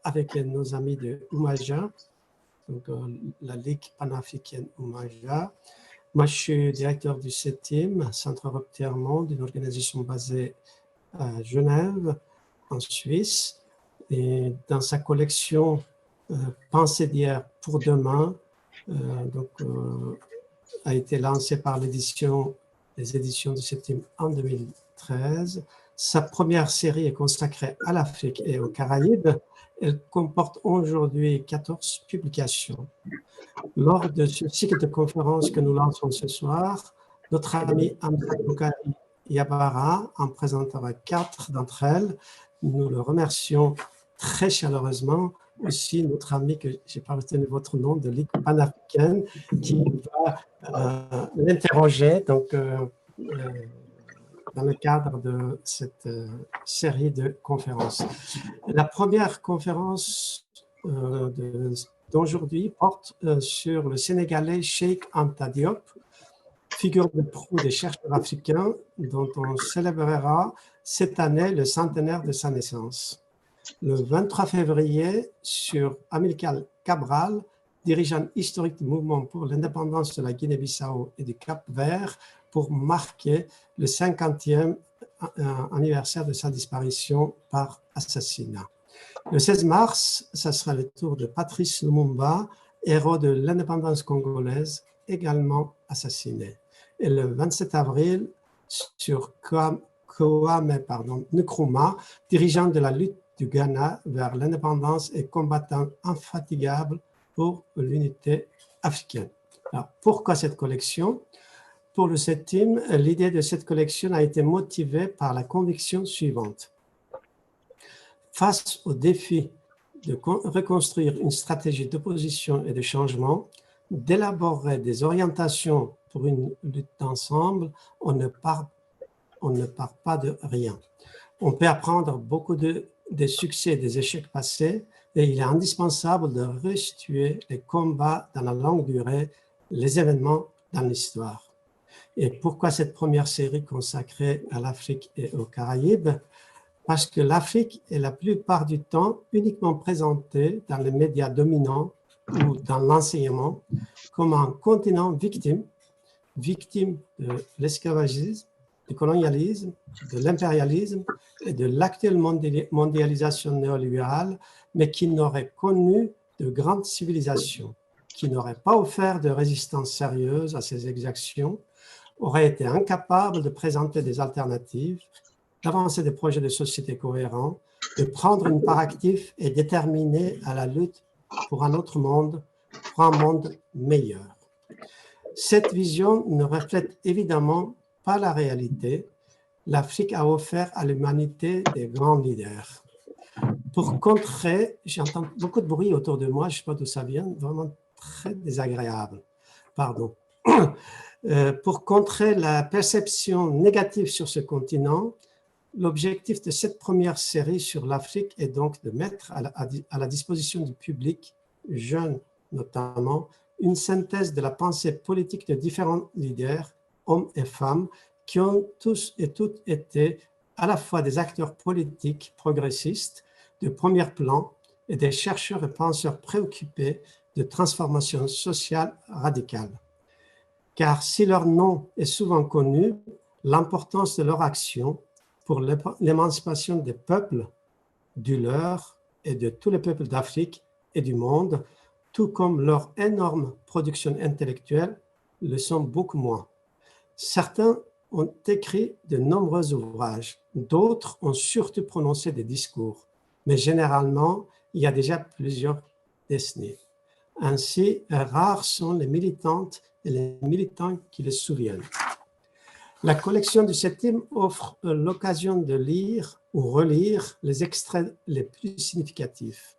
avec nos amis de Umaja, donc la Ligue panafricaine Umaja. Moi, je suis directeur du CETIM, Centre européen monde, une organisation basée à Genève, en Suisse. Et dans sa collection Pensée d'hier pour demain, a été lancée par les éditions du CETIM en 2013. Sa première série est consacrée à l'Afrique et aux Caraïbes. Elle comporte aujourd'hui 14 publications. Lors de ce cycle de conférences que nous lançons ce soir, notre ami Hamza Boukari Yabara en présentera 4 d'entre elles. Nous le remercions très chaleureusement. Aussi notre ami, que je n'ai pas retenu votre nom, de Ligue panafricaine, qui va l'interroger dans le cadre de cette série de conférences. La première conférence d'aujourd'hui porte sur le Sénégalais Cheikh Anta Diop, figure de proue des chercheurs africains, dont on célébrera cette année le centenaire de sa naissance. Le 23 février, sur Amilcar Cabral, dirigeant historique du mouvement pour l'indépendance de la Guinée-Bissau et du Cap-Vert, pour marquer le 50e anniversaire de sa disparition par assassinat. Le 16 mars, ça sera le tour de Patrice Lumumba, héros de l'indépendance congolaise, également assassiné. Et le 27 avril, sur Kwame Nkrumah, dirigeant de la lutte du Ghana vers l'indépendance et combattant infatigable pour l'unité africaine. Alors, pourquoi cette collection? Pour le CETIM, l'idée de cette collection a été motivée par la conviction suivante. Face au défi de reconstruire une stratégie d'opposition et de changement, d'élaborer des orientations pour une lutte d'ensemble, on ne part pas de rien. On peut apprendre beaucoup des succès et des échecs passés, et il est indispensable de restituer les combats dans la longue durée, les événements dans l'histoire. Et pourquoi cette première série consacrée à l'Afrique et aux Caraïbes? Parce que l'Afrique est la plupart du temps uniquement présentée dans les médias dominants ou dans l'enseignement comme un continent victime de l'esclavagisme, du colonialisme, de l'impérialisme et de l'actuelle mondialisation néolibérale, mais qui n'aurait connu de grandes civilisations, qui n'aurait pas offert de résistance sérieuse à ces exactions, aurait été incapable de présenter des alternatives, d'avancer des projets de société cohérents, de prendre une part active et déterminée à la lutte pour un autre monde, pour un monde meilleur. Cette vision ne reflète évidemment pas la réalité. L'Afrique a offert à l'humanité des grands leaders. Pour contrer, j'entends beaucoup de bruit autour de moi, je ne sais pas d'où ça vient, vraiment très désagréable. Pardon. Pour contrer la perception négative sur ce continent, l'objectif de cette première série sur l'Afrique est donc de mettre à la disposition du public, jeune notamment, une synthèse de la pensée politique de différents leaders, hommes et femmes, qui ont tous et toutes été à la fois des acteurs politiques progressistes de premier plan et des chercheurs et penseurs préoccupés de transformation sociale radicale. Car si leur nom est souvent connu, l'importance de leur action pour l'émancipation des peuples, du leur et de tous les peuples d'Afrique et du monde, tout comme leur énorme production intellectuelle, le sont beaucoup moins. Certains ont écrit de nombreux ouvrages, d'autres ont surtout prononcé des discours, mais généralement, il y a déjà plusieurs décennies. Ainsi, rares sont les militantes et les militants qui les souviennent. La collection du CETIM offre l'occasion de lire ou relire les extraits les plus significatifs.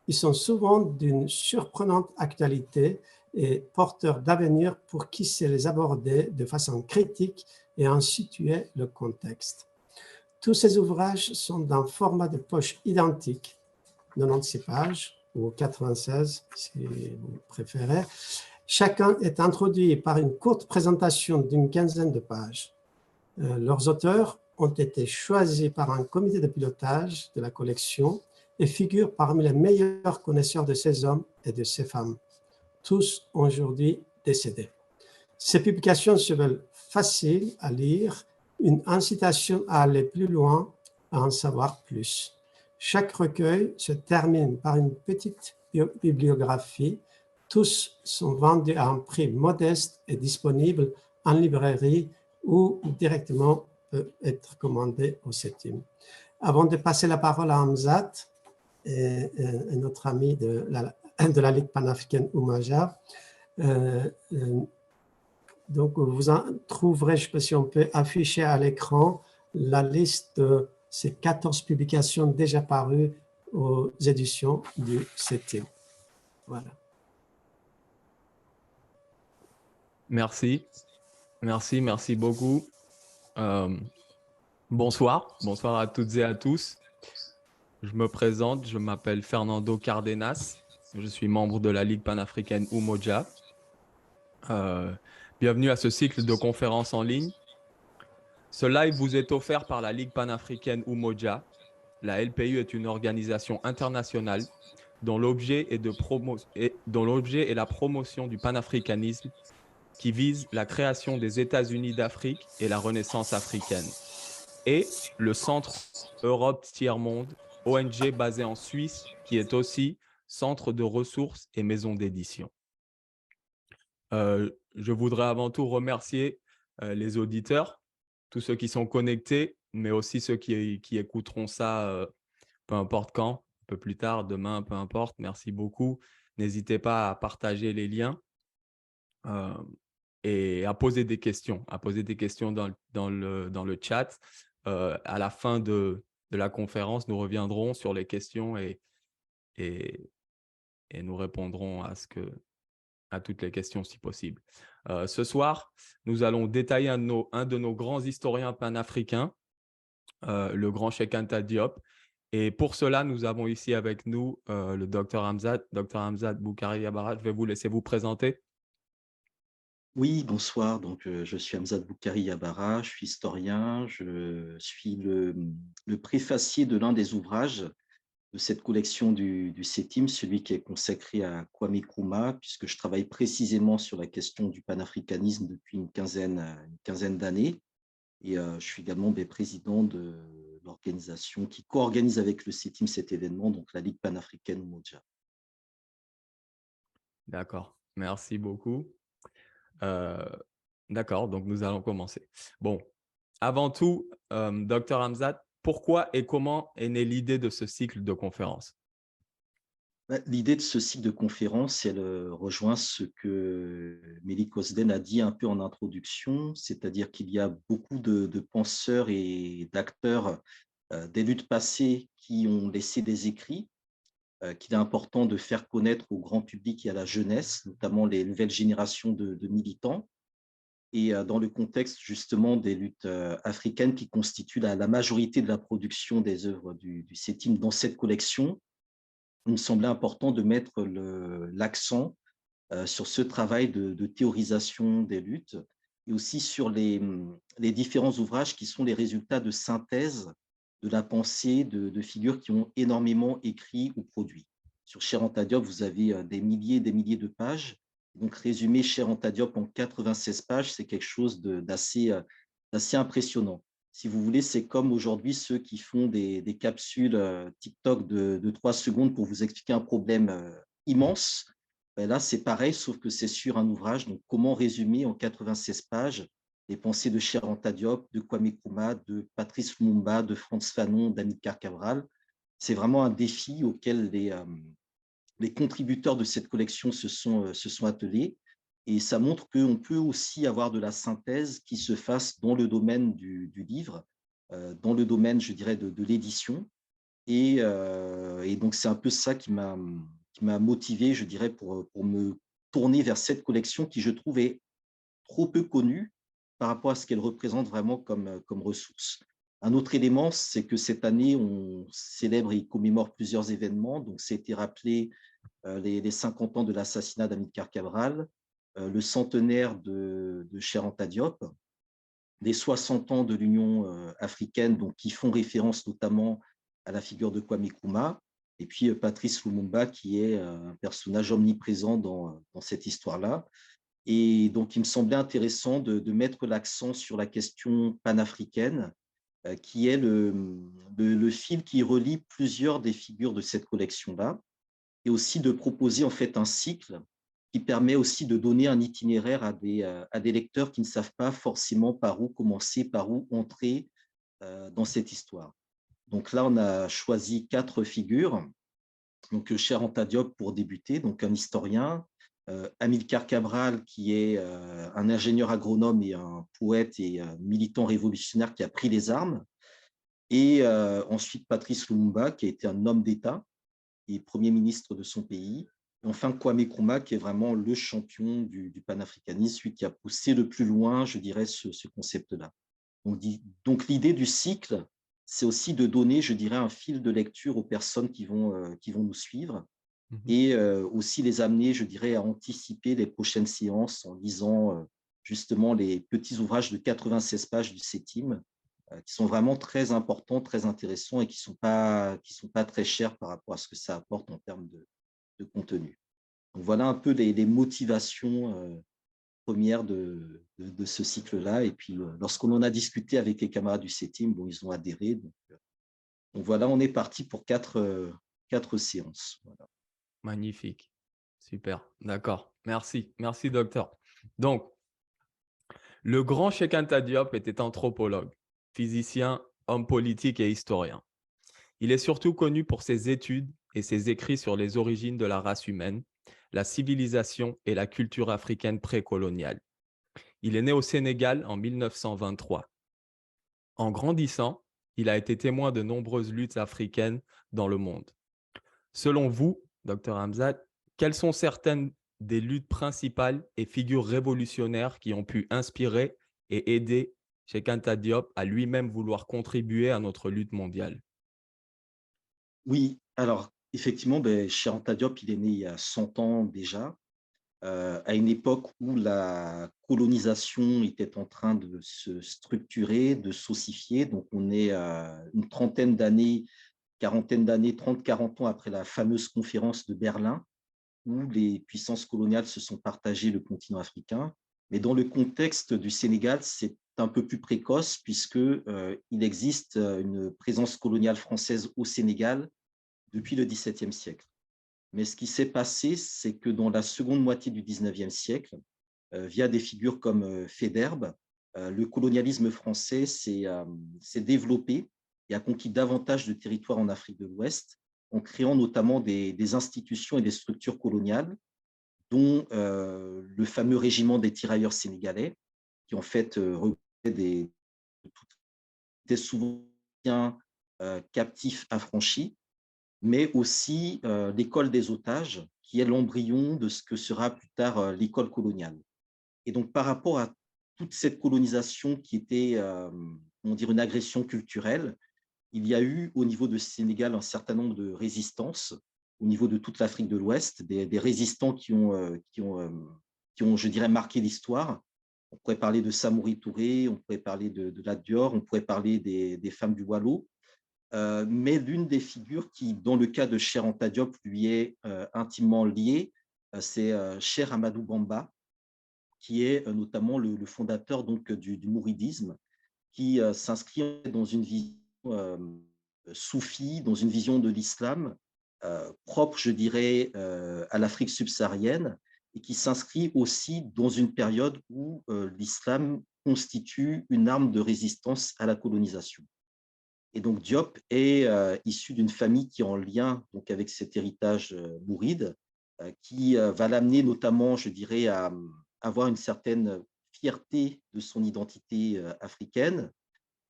Ils sont souvent d'une surprenante actualité et porteurs d'avenir pour qui sait les aborder de façon critique et en situer le contexte. Tous ces ouvrages sont d'un format de poche identique, 96 pages ou 96 si vous préférez. Chacun est introduit par une courte présentation d'une quinzaine de pages. Leurs auteurs ont été choisis par un comité de pilotage de la collection et figure parmi les meilleurs connaisseurs de ces hommes et de ces femmes, tous aujourd'hui décédés. Ces publications se veulent faciles à lire, une incitation à aller plus loin, à en savoir plus. Chaque recueil se termine par une petite bibliographie. Tous sont vendus à un prix modeste et disponibles en librairie ou directement peut être commandé au CETIM. Avant de passer la parole à Hamzat, notre ami de la Ligue panafricaine Umoja, donc vous en trouverez, je ne sais pas si on peut afficher à l'écran la liste de ces 14 publications déjà parues aux éditions du CETIM. Voilà. Merci beaucoup. Bonsoir à toutes et à tous. Je me présente, je m'appelle Fernando Cardenas, je suis membre de la Ligue panafricaine Umoja. Bienvenue à ce cycle de conférences en ligne. Ce live vous est offert par la Ligue panafricaine Umoja. La LPU est une organisation internationale dont l'objet est la promotion du panafricanisme qui vise la création des États-Unis d'Afrique et la renaissance africaine. Et le Centre Europe Tiers-Monde, ONG basée en Suisse, qui est aussi centre de ressources et maison d'édition. Je voudrais avant tout remercier les auditeurs, tous ceux qui sont connectés, mais aussi ceux qui écouteront ça peu importe quand, un peu plus tard, demain, peu importe. Merci beaucoup. N'hésitez pas à partager les liens et à poser des questions, dans le chat. À la fin de la conférence, nous reviendrons sur les questions et nous répondrons à toutes les questions si possible. Ce soir, nous allons détailler un de nos grands historiens panafricains, le grand Cheikh Anta Diop. Et pour cela, nous avons ici avec nous le Dr Hamzat Boukari Yabara. Je vais vous laisser vous présenter. Oui, bonsoir. Donc, je suis Hamzat Boukari Yabara, je suis historien, je suis le préfacier de l'un des ouvrages de cette collection du CETIM, celui qui est consacré à Kwame Nkrumah, puisque je travaille précisément sur la question du panafricanisme depuis une quinzaine d'années. Et je suis également président de l'organisation qui co-organise avec le CETIM cet événement, donc la Ligue panafricaine Umoja. D'accord, merci beaucoup. D'accord, donc nous allons commencer. Bon, avant tout, Dr Hamzat, pourquoi et comment est née l'idée de ce cycle de conférences? L'idée de ce cycle de conférences, elle rejoint ce que Melik Osden a dit un peu en introduction, c'est-à-dire qu'il y a beaucoup de penseurs et d'acteurs des luttes passées qui ont laissé des écrits qu'il est important de faire connaître au grand public et à la jeunesse, notamment les nouvelles générations de militants. Et dans le contexte justement des luttes africaines qui constituent la majorité de la production des œuvres du CETIM dans cette collection, il me semblait important de mettre l'accent sur ce travail de théorisation des luttes et aussi sur les différents ouvrages qui sont les résultats de synthèse de la pensée de figures qui ont énormément écrit ou produit. Sur Cheikh Anta Diop, vous avez des milliers et des milliers de pages. Donc, résumer Cheikh Anta Diop en 96 pages, c'est quelque chose d'assez impressionnant. Si vous voulez, c'est comme aujourd'hui ceux qui font des capsules TikTok de 3 secondes pour vous expliquer un problème immense. Ben là, c'est pareil, sauf que c'est sur un ouvrage. Donc, comment résumer en 96 pages les pensées de Cheikh Anta Diop, de Kwame Nkrumah, de Patrice Lumumba, de Frantz Fanon, d'Amilcar Cabral? C'est vraiment un défi auquel les contributeurs de cette collection se sont attelés. Et ça montre qu'on peut aussi avoir de la synthèse qui se fasse dans le domaine du livre, dans le domaine, je dirais, de l'édition. Et donc, c'est un peu ça qui m'a motivé, je dirais, pour me tourner vers cette collection qui, je trouve, est trop peu connue par rapport à ce qu'elle représente vraiment comme ressource. Un autre élément, c'est que cette année, on célèbre et commémore plusieurs événements. Donc, c'était rappelé les 50 ans de l'assassinat d'Amilcar Cabral, le centenaire de Cheikh Anta Diop, les 60 ans de l'Union africaine, donc, qui font référence notamment à la figure de Kwame Nkrumah. et puis Patrice Lumumba, qui est un personnage omniprésent dans cette histoire-là. Et donc, il me semblait intéressant de mettre l'accent sur la question panafricaine, qui est le fil qui relie plusieurs des figures de cette collection-là, et aussi de proposer en fait un cycle qui permet aussi de donner un itinéraire à des lecteurs qui ne savent pas forcément par où commencer, par où entrer dans cette histoire. Donc là, on a choisi 4 figures. Donc, Cheikh Anta Diop pour débuter, donc un historien, Amilcar Cabral, qui est un ingénieur agronome et un poète et militant révolutionnaire qui a pris les armes, et ensuite Patrice Lumumba, qui a été un homme d'État et Premier ministre de son pays, et enfin Kwame Nkrumah, qui est vraiment le champion du panafricanisme, celui qui a poussé le plus loin, je dirais, ce concept-là. Donc l'idée du cycle, c'est aussi de donner, je dirais, un fil de lecture aux personnes qui vont nous suivre, et aussi les amener, je dirais, à anticiper les prochaines séances en lisant justement les petits ouvrages de 96 pages du CETIM, qui sont vraiment très importants, très intéressants et qui sont pas très chers par rapport à ce que ça apporte en termes de contenu. Donc voilà un peu les motivations premières de ce cycle-là. Et puis, lorsqu'on en a discuté avec les camarades du CETIM, bon, ils ont adhéré. Donc voilà, on est parti pour 4 séances. Voilà. Magnifique. Super. D'accord. Merci. Merci, docteur. Donc, le grand Cheikh Anta Diop était anthropologue, physicien, homme politique et historien. Il est surtout connu pour ses études et ses écrits sur les origines de la race humaine, la civilisation et la culture africaine précoloniale. Il est né au Sénégal en 1923. En grandissant, il a été témoin de nombreuses luttes africaines dans le monde. Selon vous, Dr Hamzat, quelles sont certaines des luttes principales et figures révolutionnaires qui ont pu inspirer et aider Cheikh Anta Diop à lui-même vouloir contribuer à notre lutte mondiale? Oui, alors effectivement, Cheikh Anta Diop, il est né il y a 100 ans déjà, à une époque où la colonisation était en train de se structurer, de s'ossifier. Donc, on est à une trentaine d'années, quarantaine d'années, 30-40 ans après la fameuse conférence de Berlin, où les puissances coloniales se sont partagées le continent africain. Mais dans le contexte du Sénégal, c'est un peu plus précoce puisque il existe une présence coloniale française au Sénégal depuis le XVIIe siècle. Mais ce qui s'est passé, c'est que dans la seconde moitié du XIXe siècle, via des figures comme Faidherbe, le colonialisme français s'est développé et a conquis davantage de territoires en Afrique de l'Ouest, en créant notamment des institutions et des structures coloniales, dont le fameux régiment des tirailleurs sénégalais, qui en fait étaient souvent captifs affranchis, mais aussi l'école des otages, qui est l'embryon de ce que sera plus tard l'école coloniale. Et donc, par rapport à toute cette colonisation qui était, on dirait, une agression culturelle, il y a eu au niveau du Sénégal un certain nombre de résistances, au niveau de toute l'Afrique de l'Ouest, des résistants qui ont, je dirais, marqué l'histoire. On pourrait parler de Samori Touré, on pourrait parler de Lat Dior, on pourrait parler des femmes du Wallo. Mais l'une des figures qui, dans le cas de Cheikh Anta Diop, lui est intimement liée, c'est Cheikh Amadou Bamba, qui est notamment le fondateur donc, du mouridisme, qui s'inscrit dans une vision soufie, dans une vision de l'islam propre, je dirais, à l'Afrique subsaharienne, et qui s'inscrit aussi dans une période où l'islam constitue une arme de résistance à la colonisation. Et donc Diop est issu d'une famille qui est en lien donc, avec cet héritage mouride, qui va l'amener notamment, je dirais, à avoir une certaine fierté de son identité africaine,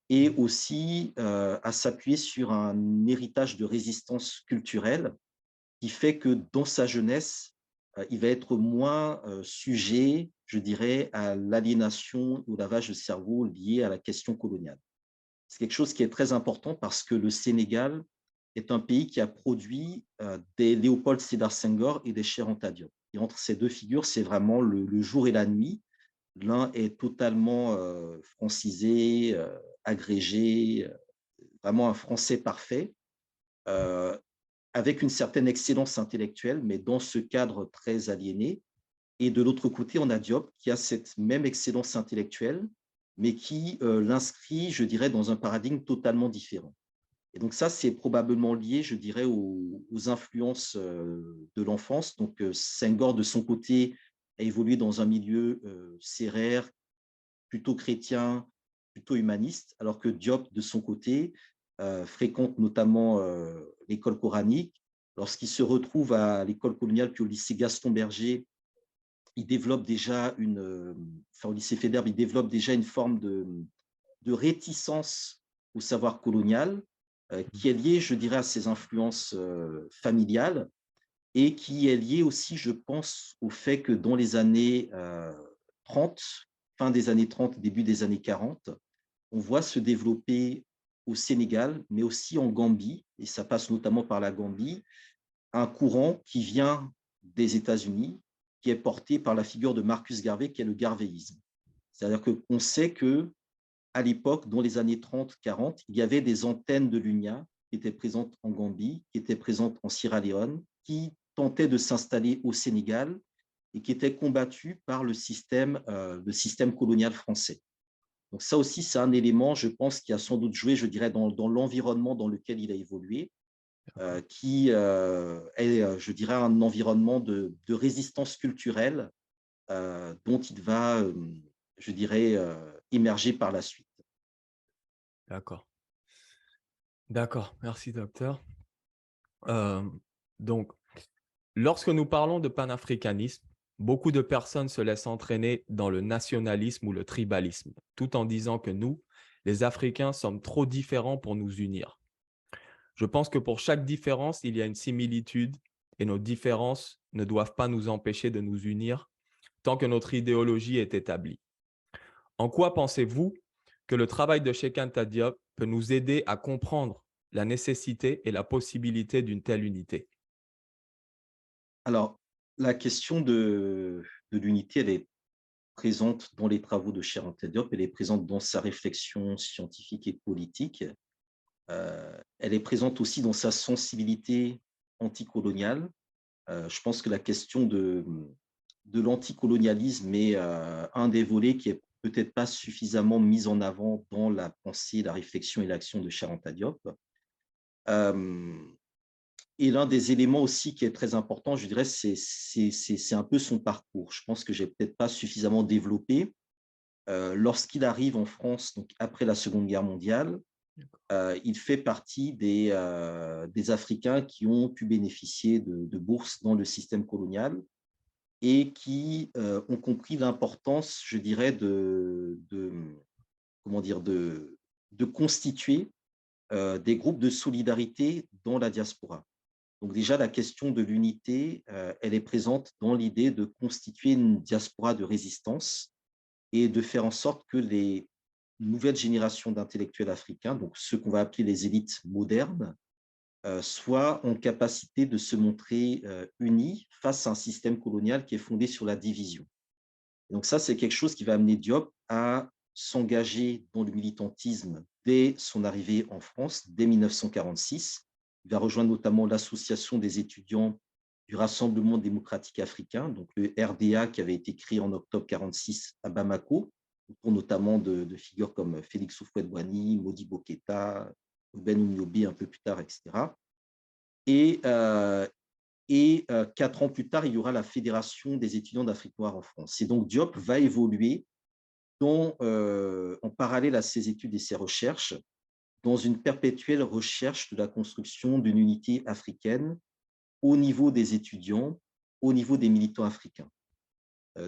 et aussi à s'appuyer sur un héritage de résistance culturelle qui fait que dans sa jeunesse, il va être moins sujet, je dirais, à l'aliénation ou au lavage de cerveau lié à la question coloniale. C'est quelque chose qui est très important parce que le Sénégal est un pays qui a produit des Léopold Sédar Senghor et des Cheikh Anta Diop. Et entre ces deux figures, c'est vraiment le jour et la nuit. L'un est totalement francisé, agrégé, vraiment un français parfait, avec une certaine excellence intellectuelle, mais dans ce cadre très aliéné. Et de l'autre côté, on a Diop qui a cette même excellence intellectuelle, mais qui l'inscrit, je dirais, dans un paradigme totalement différent. Et donc ça, c'est probablement lié, je dirais, aux influences de l'enfance. Donc Senghor, de son côté, a évolué dans un milieu sérère, plutôt chrétien, plutôt humaniste, alors que Diop, de son côté, fréquente notamment l'école coranique. Lorsqu'il se retrouve à l'école coloniale puis au lycée Gaston Berger, il développe déjà au lycée Faidherbe, il développe déjà une forme de réticence au savoir colonial qui est liée, je dirais, à ses influences familiales et qui est liée aussi, je pense, au fait que dans les années 30, fin des années 30, début des années 40, on voit se développer au Sénégal, mais aussi en Gambie, et ça passe notamment par la Gambie, un courant qui vient des États-Unis, qui est porté par la figure de Marcus Garvey, qui est le garvéisme. C'est-à-dire qu'on sait qu'à l'époque, dans les années 30-40, il y avait des antennes de l'UNIA qui étaient présentes en Gambie, qui étaient présentes en Sierra Leone, qui tentaient de s'installer au Sénégal et qui étaient combattues par le système colonial français. Donc ça aussi, c'est un élément, je pense, qui a sans doute joué, je dirais, dans l'environnement dans lequel il a évolué, qui est, je dirais, un environnement de résistance culturelle dont il va, je dirais, émerger par la suite. D'accord. D'accord. Merci, docteur. Donc, lorsque nous parlons de panafricanisme, beaucoup de personnes se laissent entraîner dans le nationalisme ou le tribalisme, tout en disant que nous, les Africains, sommes trop différents pour nous unir. Je pense que pour chaque différence, il y a une similitude et nos différences ne doivent pas nous empêcher de nous unir tant que notre idéologie est établie. En quoi pensez-vous que le travail de Cheikh Anta Diop peut nous aider à comprendre la nécessité et la possibilité d'une telle unité? Alors, la question de l'unité, elle est présente dans les travaux de Cheikh Anta Diop, elle est présente dans sa réflexion scientifique et politique. Elle est présente aussi dans sa sensibilité anticoloniale. Je pense que la question de l'anticolonialisme est un des volets qui est peut-être pas suffisamment mis en avant dans la pensée, la réflexion et l'action de Cheikh Anta Diop. Et l'un des éléments aussi qui est très important, je dirais, c'est un peu son parcours. Je pense que j'ai peut-être pas suffisamment développé. Lorsqu'il arrive en France, donc après la Seconde Guerre mondiale, il fait partie des Africains qui ont pu bénéficier de bourses dans le système colonial et qui ont compris l'importance, je dirais, comment dire, de constituer des groupes de solidarité dans la diaspora. Donc déjà, la question de l'unité, elle est présente dans l'idée de constituer une diaspora de résistance et de faire en sorte que les nouvelles générations d'intellectuels africains, donc ceux qu'on va appeler les élites modernes, soient en capacité de se montrer unis face à un système colonial qui est fondé sur la division. Et donc ça, c'est quelque chose qui va amener Diop à s'engager dans le militantisme dès son arrivée en France, dès 1946. Il va rejoindre notamment l'association des étudiants du Rassemblement démocratique africain, donc le RDA qui avait été créé en octobre 1946 à Bamako, pour notamment de figures comme Félix Houphouët-Boigny, Modibo Keïta, Ben Oumiobi un peu plus tard, etc. Et 4 ans plus tard, il y aura la Fédération des étudiants d'Afrique noire en France. Et donc Diop va évoluer en parallèle à ses études et ses recherches, dans une perpétuelle recherche de la construction d'une unité africaine au niveau des étudiants, au niveau des militants africains.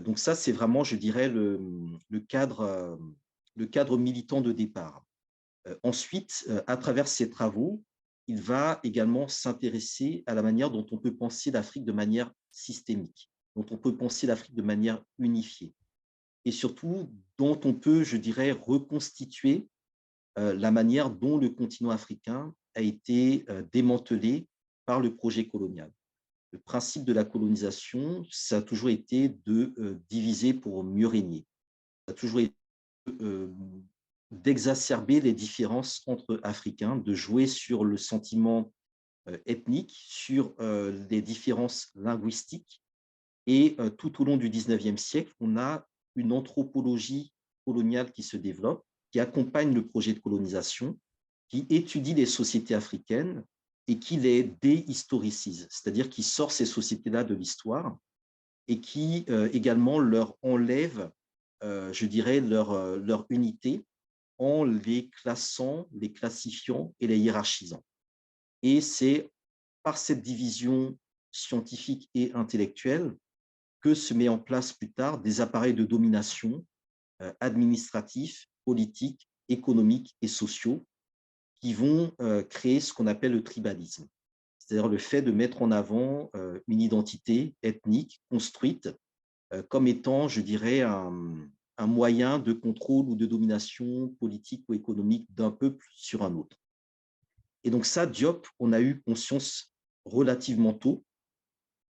Donc ça, c'est vraiment, je dirais, le cadre militant de départ. Ensuite, à travers ses travaux, il va également s'intéresser à la manière dont on peut penser l'Afrique de manière systémique, dont on peut penser l'Afrique de manière unifiée, et surtout dont on peut, je dirais, reconstituer la manière dont le continent africain a été démantelé par le projet colonial. Le principe de la colonisation, ça a toujours été de diviser pour mieux régner. Ça a toujours été d'exacerber les différences entre Africains, de jouer sur le sentiment ethniques, sur les différences linguistiques. Et tout au long du 19e siècle, on a une anthropologie coloniale qui se développe, qui accompagne le projet de colonisation, qui étudie les sociétés africaines et qui les déhistoricise, c'est-à-dire qui sort ces sociétés-là de l'histoire et qui également leur enlève, je dirais, leur unité en les classant, les classifiant et les hiérarchisant. Et c'est par cette division scientifique et intellectuelle que se met en place plus tard des appareils de domination administratifs, politiques, économiques et sociaux qui vont créer ce qu'on appelle le tribalisme, c'est-à-dire le fait de mettre en avant une identité ethnique construite comme étant, je dirais, un moyen de contrôle ou de domination politique ou économique d'un peuple sur un autre. Et donc ça, Diop, on a eu conscience relativement tôt,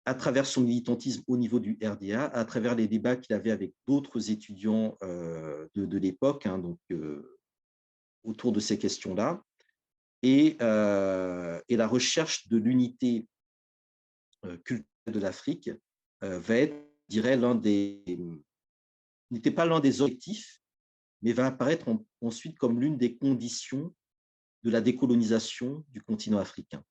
à travers son militantisme au niveau du RDA, à travers les débats qu'il avait avec d'autres étudiants de l'époque, hein, donc autour de ces questions-là, et la recherche de l'unité culturelle de l'Afrique va être, je dirais, n'était pas l'un des objectifs, mais va apparaître ensuite comme l'une des conditions de la décolonisation du continent africain.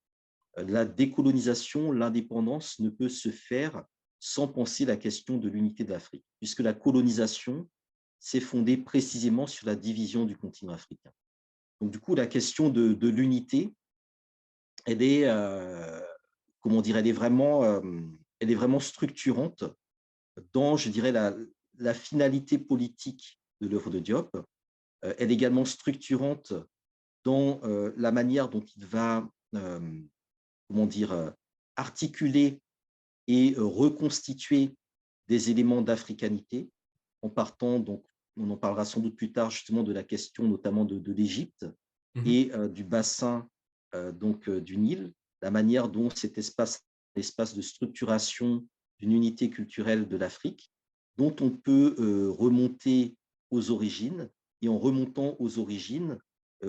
La décolonisation, l'indépendance ne peut se faire sans penser la question de l'unité de l'Afrique, puisque la colonisation s'est fondée précisément sur la division du continent africain. Donc, du coup, la question de l'unité, elle est, comment dire, elle est vraiment structurante dans, je dirais, la finalité politique de l'œuvre de Diop. Elle est également structurante dans la manière dont il va, comment dire, articuler et reconstituer des éléments d'africanité en partant, donc, on en parlera sans doute plus tard, justement, de la question notamment de l'Égypte et du bassin donc, du Nil, la manière dont cet espace de structuration d'une unité culturelle de l'Afrique, dont on peut remonter aux origines, et en remontant aux origines,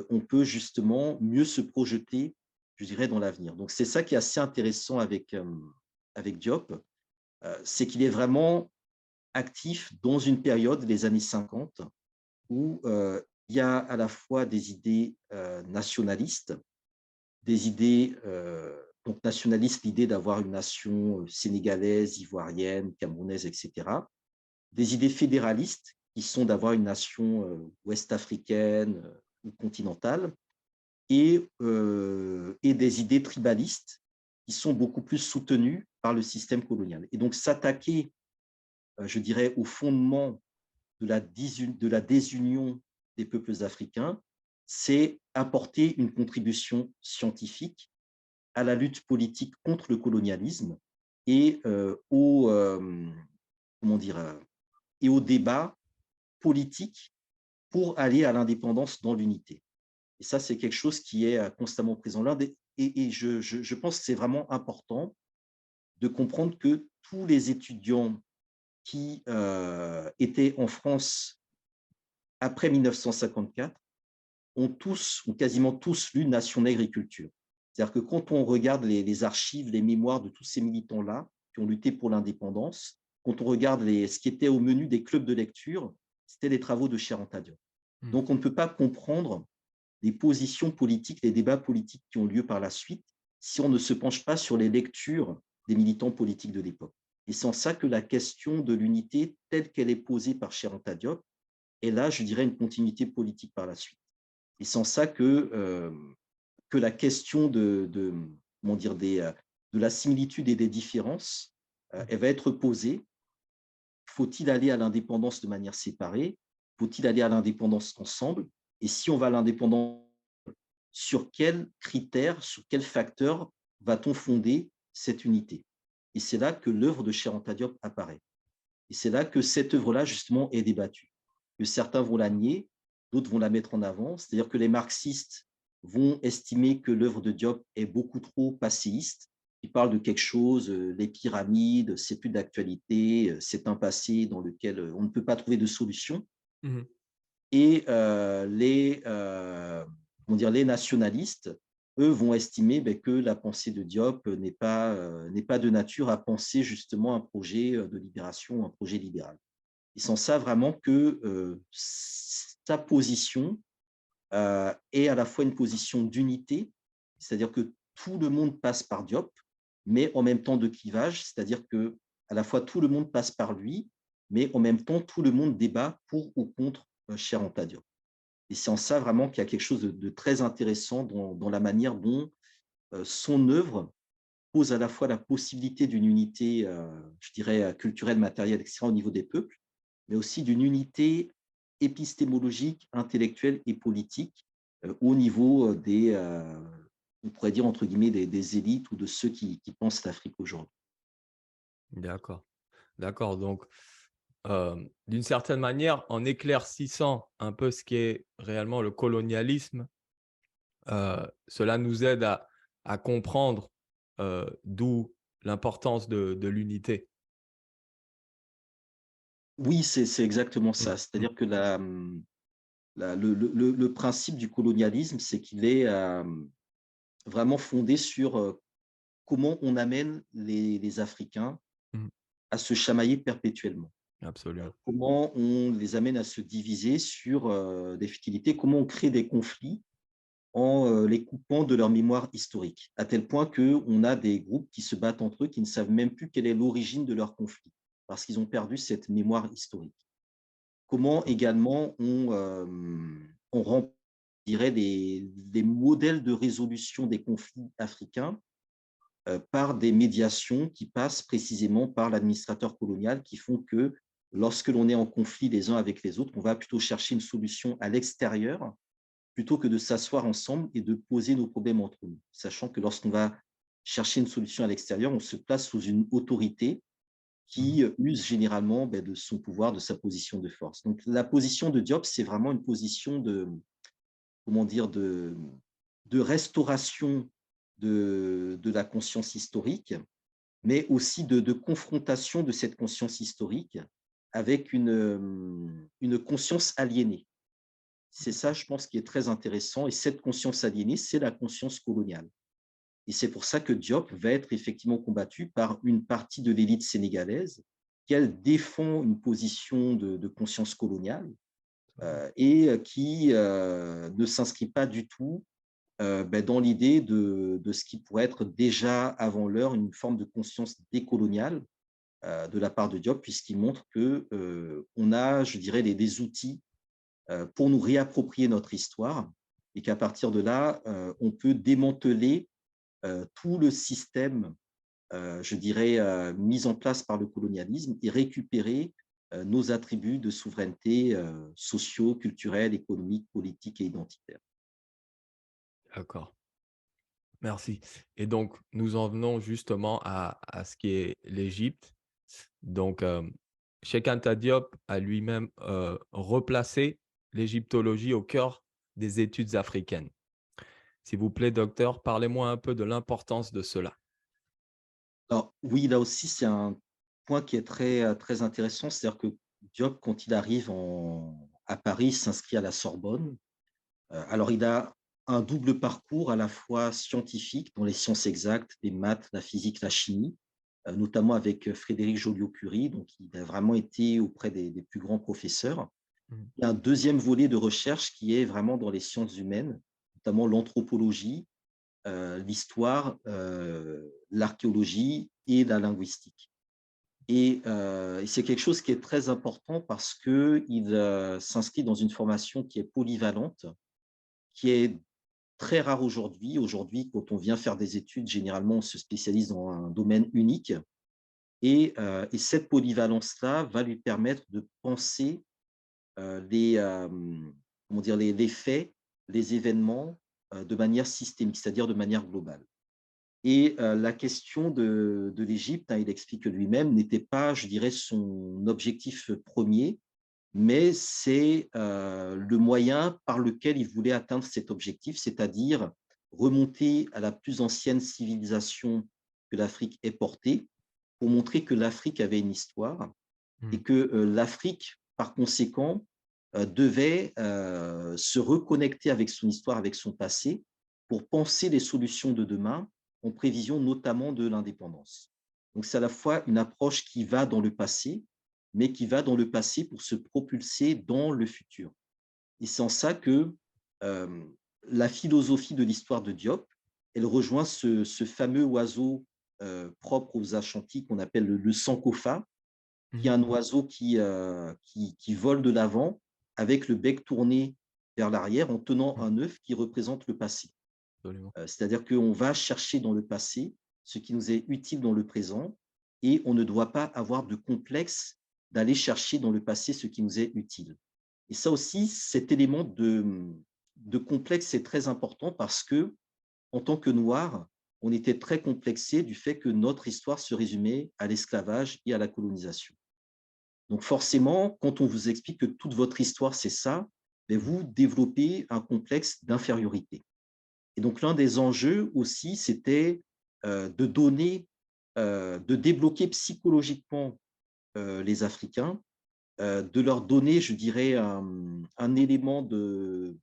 on peut justement mieux se projeter, je dirais, dans l'avenir. Donc, c'est ça qui est assez intéressant avec Diop, c'est qu'il est vraiment actif dans une période, les années 50, où il y a à la fois des idées nationalistes, des idées, donc nationalistes, l'idée d'avoir une nation sénégalaise, ivoirienne, camerounaise, etc., des idées fédéralistes, qui sont d'avoir une nation ouest-africaine ou continentale, et des idées tribalistes qui sont beaucoup plus soutenues par le système colonial. Et donc s'attaquer, je dirais, au fondement de la désunion des peuples africains, c'est apporter une contribution scientifique à la lutte politique contre le colonialisme et comment dire, et au débat politique pour aller à l'indépendance dans l'unité. Et ça, c'est quelque chose qui est constamment présent là. Et je pense que c'est vraiment important de comprendre que tous les étudiants qui étaient en France après 1954 ont quasiment tous lu Nation, Nègre et Culture. C'est-à-dire que quand on regarde les archives, les mémoires de tous ces militants-là qui ont lutté pour l'indépendance, quand on regarde ce qui était au menu des clubs de lecture, c'était les travaux de Cheikh Anta Diop. Donc, on ne peut pas comprendre les positions politiques, les débats politiques qui ont lieu par la suite, si on ne se penche pas sur les lectures des militants politiques de l'époque. Et c'est en ça que la question de l'unité, telle qu'elle est posée par Cheikh Anta Diop, est là, je dirais, une continuité politique par la suite. Et c'est en ça que la question comment dire, de la similitude et des différences, elle va être posée. Faut-il aller à l'indépendance de manière séparée? Faut-il aller à l'indépendance ensemble? Et si on va à l'indépendance, sur quels critères, sur quels facteurs va-t-on fonder cette unité? Et c'est là que l'œuvre de Cheikh Anta Diop apparaît. Et c'est là que cette œuvre-là, justement, est débattue. Que certains vont la nier, d'autres vont la mettre en avant. C'est-à-dire que les marxistes vont estimer que l'œuvre de Diop est beaucoup trop passéiste. Il parle de quelque chose, les pyramides, c'est plus d'actualité, c'est un passé dans lequel on ne peut pas trouver de solution. Et les nationalistes eux vont estimer que la pensée de Diop n'est pas de nature à penser justement un projet de libération, un projet libéral. Ils sont ça vraiment que sa position est à la fois une position d'unité, c'est-à-dire que tout le monde passe par Diop, mais en même temps de clivage, c'est-à-dire que à la fois tout le monde passe par lui, mais en même temps tout le monde débat pour ou contre Cheikh Anta Diop. Et c'est en ça vraiment qu'il y a quelque chose de très intéressant dans la manière dont son œuvre pose à la fois la possibilité d'une unité, je dirais, culturelle, matérielle, etc., au niveau des peuples, mais aussi d'une unité épistémologique, intellectuelle et politique au niveau des, on pourrait dire, entre guillemets, des élites ou de ceux qui pensent l'Afrique aujourd'hui. D'accord. D'accord. Donc, d'une certaine manière, en éclaircissant un peu ce qu'est réellement le colonialisme, cela nous aide à comprendre d'où l'importance de l'unité. Oui, c'est exactement Mm, ça. mm. C'est-à-dire que le principe du colonialisme, c'est qu'il est vraiment fondé sur comment on amène les Africains Mm. à se chamailler perpétuellement. Absolument. Comment on les amène à se diviser sur des futilités, comment on crée des conflits en les coupant de leur mémoire historique, à tel point qu'on a des groupes qui se battent entre eux, qui ne savent même plus quelle est l'origine de leur conflit, parce qu'ils ont perdu cette mémoire historique. Comment également on rend, je dirais, des modèles de résolution des conflits africains par des médiations qui passent précisément par l'administrateur colonial, qui font que lorsque l'on est en conflit les uns avec les autres, on va plutôt chercher une solution à l'extérieur plutôt que de s'asseoir ensemble et de poser nos problèmes entre nous, sachant que lorsqu'on va chercher une solution à l'extérieur, on se place sous une autorité Mhm. qui use généralement de son pouvoir, de sa position de force. Donc la position de Diop, c'est vraiment une position de, comment dire, de restauration de la conscience historique, mais aussi de confrontation de cette conscience historique avec une conscience aliénée. C'est ça, je pense, qui est très intéressant. Et cette conscience aliénée, c'est la conscience coloniale. Et c'est pour ça que Diop va être effectivement combattu par une partie de l'élite sénégalaise qui, elle, défend une position de conscience coloniale et qui ne s'inscrit pas du tout dans l'idée de ce qui pourrait être déjà avant l'heure une forme de conscience décoloniale de la part de Diop, puisqu'il montre qu'on a, je dirais, des outils pour nous réapproprier notre histoire et qu'à partir de là, on peut démanteler tout le système, je dirais, mis en place par le colonialisme et récupérer nos attributs de souveraineté sociaux, culturels, économiques, politiques et identitaires. D'accord. Merci. Et donc, nous en venons justement à ce qui est l'Égypte. Donc, Cheikh Anta Diop a lui-même replacé l'égyptologie au cœur des études africaines. S'il vous plaît, docteur, parlez-moi un peu de l'importance de cela. Alors oui, là aussi, c'est un point qui est très intéressant. C'est-à-dire que Diop, quand il arrive à Paris, s'inscrit à la Sorbonne. Alors, il a un double parcours à la fois scientifique, dans les sciences exactes, les maths, la physique, la chimie, notamment avec Frédéric Joliot-Curie. Donc, il a vraiment été auprès des plus grands professeurs. Mhm. Il y a un deuxième volet de recherche qui est vraiment dans les sciences humaines, notamment l'anthropologie, l'histoire, l'archéologie et la linguistique. Et c'est quelque chose qui est très important parce qu'il s'inscrit dans une formation qui est polyvalente, qui est très rare aujourd'hui. Aujourd'hui, quand on vient faire des études, généralement, on se spécialise dans un domaine unique. Et cette polyvalence-là va lui permettre de penser comment dire, les faits, les événements de manière systémique, c'est-à-dire de manière globale. Et la question de l'Égypte, il explique lui-même, n'était pas, je dirais, son objectif premier, mais c'est le moyen par lequel il voulait atteindre cet objectif, c'est-à-dire remonter à la plus ancienne civilisation que l'Afrique ait portée, pour montrer que l'Afrique avait une histoire et Mhm. que l'Afrique, par conséquent, devait se reconnecter avec son histoire, avec son passé, pour penser les solutions de demain en prévision notamment de l'indépendance. Donc, c'est à la fois une approche qui va dans le passé, mais qui va dans le passé pour se propulser dans le futur. Et c'est en ça que la philosophie de l'histoire de Diop, elle rejoint ce fameux oiseau propre aux Ashantis qu'on appelle le sankofa, qui est un oiseau qui vole de l'avant avec le bec tourné vers l'arrière en tenant un œuf qui représente le passé. Absolument. C'est-à-dire qu'on va chercher dans le passé ce qui nous est utile dans le présent et on ne doit pas avoir de complexe d'aller chercher dans le passé ce qui nous est utile. Et ça aussi, cet élément de complexe est très important parce que, en tant que Noirs, on était très complexé du fait que notre histoire se résumait à l'esclavage et à la colonisation. Donc forcément, quand on vous explique que toute votre histoire, c'est ça, mais vous développez un complexe d'infériorité. Et donc l'un des enjeux aussi, c'était de donner, de débloquer psychologiquement les Africains, de leur donner, je dirais, un élément de,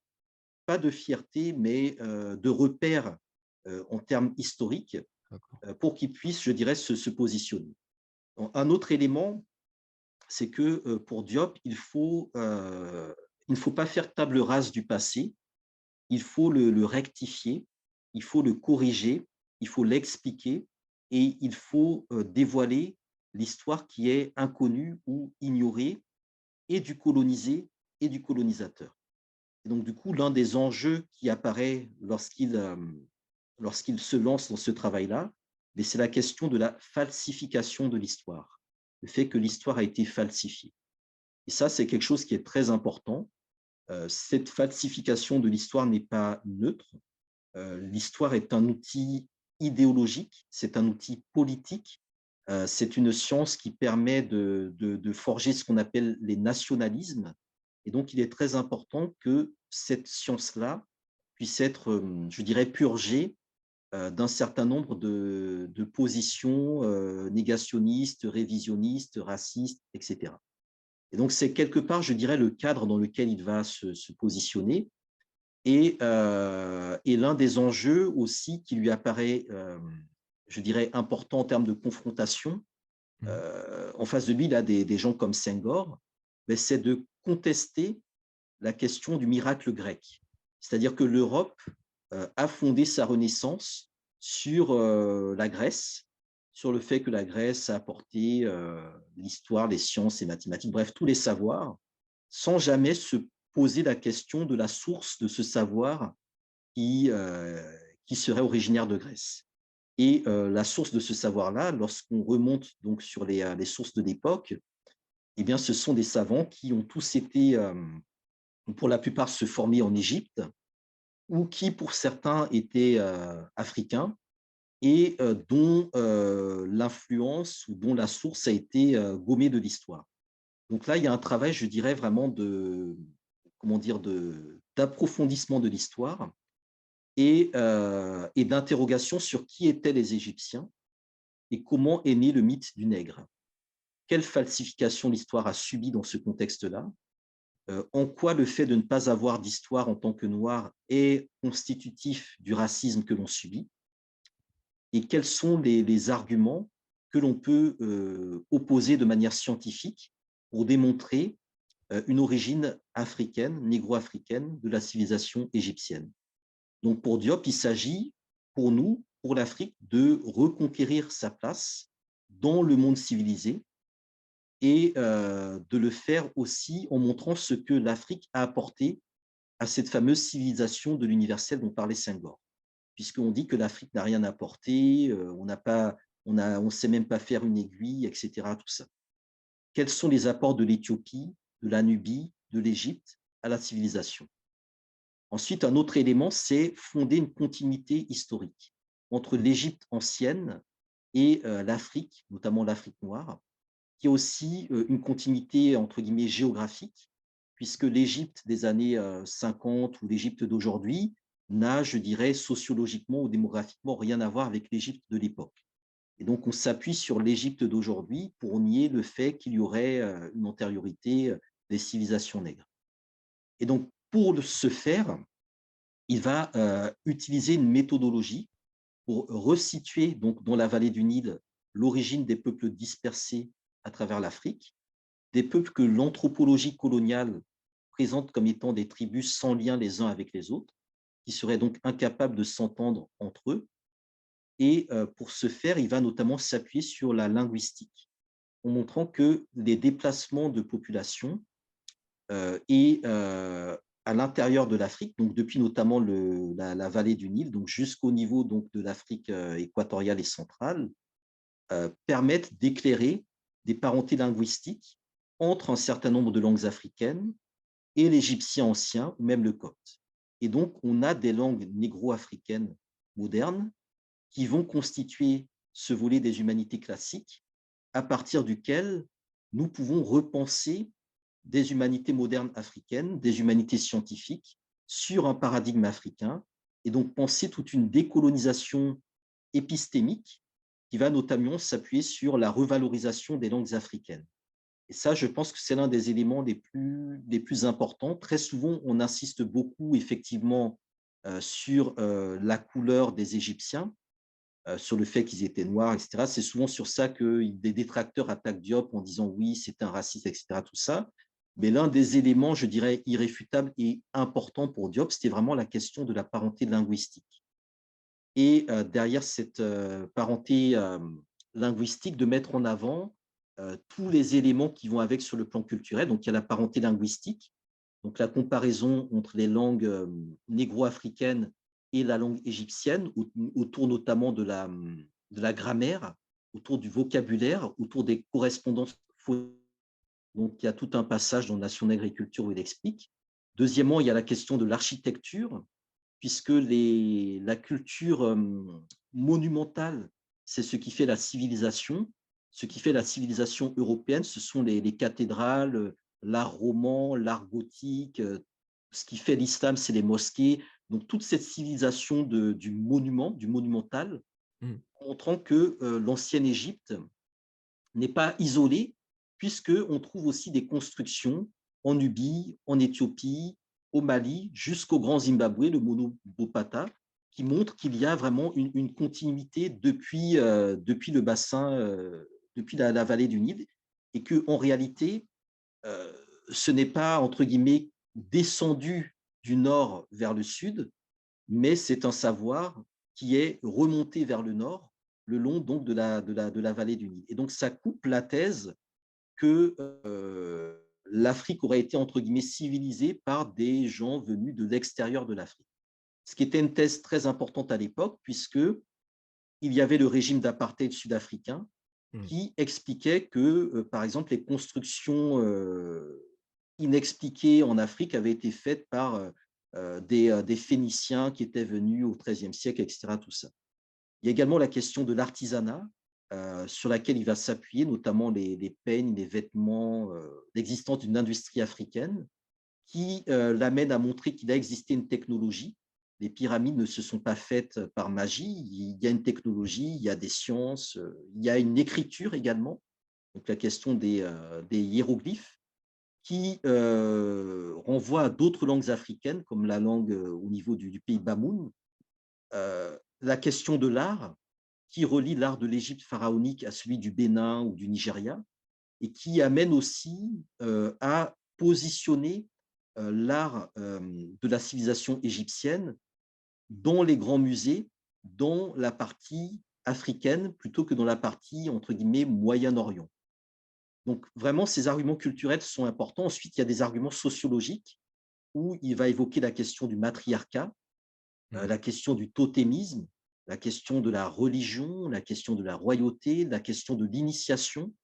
pas de fierté, mais de repère en termes historiques pour qu'ils puissent, je dirais, se positionner. Un autre élément, c'est que pour Diop, il ne faut pas faire table rase du passé, il faut le rectifier, il faut le corriger, il faut l'expliquer et il faut dévoiler l'histoire qui est inconnue ou ignorée et du colonisé et du colonisateur. Et donc, du coup, l'un des enjeux qui apparaît lorsqu'il se lance dans ce travail-là, c'est la question de la falsification de l'histoire, le fait que l'histoire a été falsifiée. Et ça, c'est quelque chose qui est très important. Cette falsification de l'histoire n'est pas neutre. L'histoire est un outil idéologique, c'est un outil politique, c'est une science qui permet de forger ce qu'on appelle les nationalismes. Et donc, il est très important que cette science-là puisse être, je dirais, purgée d'un certain nombre de positions négationnistes, révisionnistes, racistes, etc. Et donc, c'est quelque part, je dirais, le cadre dans lequel il va se positionner. Et l'un des enjeux aussi qui lui apparaît, je dirais, important en termes de confrontation, en face de lui, il a des gens comme Senghor, mais c'est de contester la question du miracle grec. C'est-à-dire que l'Europe a fondé sa renaissance sur la Grèce, sur le fait que la Grèce a apporté l'histoire, les sciences, les mathématiques, bref, tous les savoirs, sans jamais se poser la question de la source de ce savoir qui serait originaire de Grèce. Et la source de ce savoir-là, lorsqu'on remonte donc sur les sources de l'époque, eh bien, ce sont des savants qui ont tous été, pour la plupart, se former en Égypte, ou qui, pour certains, étaient africains, et dont l'influence ou dont la source a été gommée de l'histoire. Donc là, il y a un travail, je dirais, vraiment d'approfondissement de l'histoire et d'interrogation sur qui étaient les Égyptiens et comment est né le mythe du nègre. Quelle falsification l'histoire a subi dans ce contexte-là, en quoi le fait de ne pas avoir d'histoire en tant que noir est constitutif du racisme que l'on subit, et quels sont les arguments que l'on peut opposer de manière scientifique pour démontrer une origine africaine, négro-africaine de la civilisation égyptienne. Donc pour Diop, il s'agit pour nous, pour l'Afrique, de reconquérir sa place dans le monde civilisé et de le faire aussi en montrant ce que l'Afrique a apporté à cette fameuse civilisation de l'universel dont parlait Senghor. Puisqu'on dit que l'Afrique n'a rien apporté, on ne sait même pas faire une aiguille, etc. Tout ça. Quels sont les apports de l'Éthiopie, de la Nubie, de l'Égypte à la civilisation? Ensuite, un autre élément, c'est fonder une continuité historique entre l'Égypte ancienne et l'Afrique, notamment l'Afrique noire, qui est aussi une continuité, entre guillemets, géographique, puisque l'Égypte des années 50 ou l'Égypte d'aujourd'hui n'a, je dirais, sociologiquement ou démographiquement rien à voir avec l'Égypte de l'époque. Et donc, on s'appuie sur l'Égypte d'aujourd'hui pour nier le fait qu'il y aurait une antériorité des civilisations nègres. Et donc, pour ce faire, il va utiliser une méthodologie pour resituer donc, dans la vallée du Nil l'origine des peuples dispersés à travers l'Afrique, des peuples que l'anthropologie coloniale présente comme étant des tribus sans lien les uns avec les autres, qui seraient donc incapables de s'entendre entre eux. Et pour ce faire, il va notamment s'appuyer sur la linguistique, en montrant que les déplacements de population et à l'intérieur de l'Afrique, donc depuis notamment la vallée du Nil, donc jusqu'au niveau donc, de l'Afrique équatoriale et centrale, permettent d'éclairer des parentés linguistiques entre un certain nombre de langues africaines et l'égyptien ancien ou même le copte. Et donc, on a des langues négro-africaines modernes qui vont constituer ce volet des humanités classiques à partir duquel nous pouvons repenser des humanités modernes africaines, des humanités scientifiques, sur un paradigme africain, et donc penser toute une décolonisation épistémique qui va notamment s'appuyer sur la revalorisation des langues africaines. Et ça, je pense que c'est l'un des éléments les plus importants. Très souvent, on insiste beaucoup, effectivement, sur la couleur des Égyptiens, sur le fait qu'ils étaient noirs, etc. C'est souvent sur ça que des détracteurs attaquent Diop en disant oui, c'est un raciste, etc. Tout ça. Mais l'un des éléments, je dirais, irréfutables et importants pour Diop, c'était vraiment la question de la parenté linguistique. Et derrière cette parenté linguistique, de mettre en avant tous les éléments qui vont avec sur le plan culturel. Donc, il y a la parenté linguistique, donc la comparaison entre les langues négro-africaines et la langue égyptienne, autour notamment de la grammaire, autour du vocabulaire, autour des correspondances. Donc, il y a tout un passage dans Nation Nègre et Culture où il explique. Deuxièmement, il y a la question de l'architecture, puisque la culture monumentale, c'est ce qui fait la civilisation. Ce qui fait la civilisation européenne, ce sont les cathédrales, l'art roman, l'art gothique. Ce qui fait l'islam, c'est les mosquées. Donc, toute cette civilisation du monument, du monumental, montrant que l'ancienne Égypte n'est pas isolée, puisqu'on trouve aussi des constructions en Nubie, en Éthiopie, au Mali, jusqu'au Grand Zimbabwe, le Monobopata, qui montre qu'il y a vraiment une continuité depuis le bassin, depuis la vallée du Nil, et qu'en réalité, ce n'est pas, entre guillemets, descendu du nord vers le sud, mais c'est un savoir qui est remonté vers le nord, le long donc de la vallée du Nil. Et donc, ça coupe la thèse que l'Afrique aurait été, entre guillemets, civilisée par des gens venus de l'extérieur de l'Afrique. Ce qui était une thèse très importante à l'époque, puisqu'il y avait le régime d'apartheid sud-africain qui expliquait que, par exemple, les constructions inexpliquées en Afrique avaient été faites par des Phéniciens qui étaient venus au XIIIe siècle, etc. Tout ça. Il y a également la question de l'artisanat, sur laquelle il va s'appuyer, notamment les peignes, les vêtements, l'existence d'une industrie africaine qui l'amène à montrer qu'il a existé une technologie. Les pyramides ne se sont pas faites par magie, il y a une technologie, il y a des sciences, il y a une écriture également, donc la question des hiéroglyphes, qui renvoie à d'autres langues africaines, comme la langue au niveau du pays Bamoun. La question de l'art, qui relie l'art de l'Égypte pharaonique à celui du Bénin ou du Nigeria, et qui amène aussi à positionner l'art de la civilisation égyptienne dans les grands musées, dans la partie africaine, plutôt que dans la partie, entre guillemets, Moyen-Orient. Donc, vraiment, ces arguments culturels sont importants. Ensuite, il y a des arguments sociologiques, où il va évoquer la question du matriarcat, la question du totémisme, la question de la religion, la question de la royauté, la question de l'initiation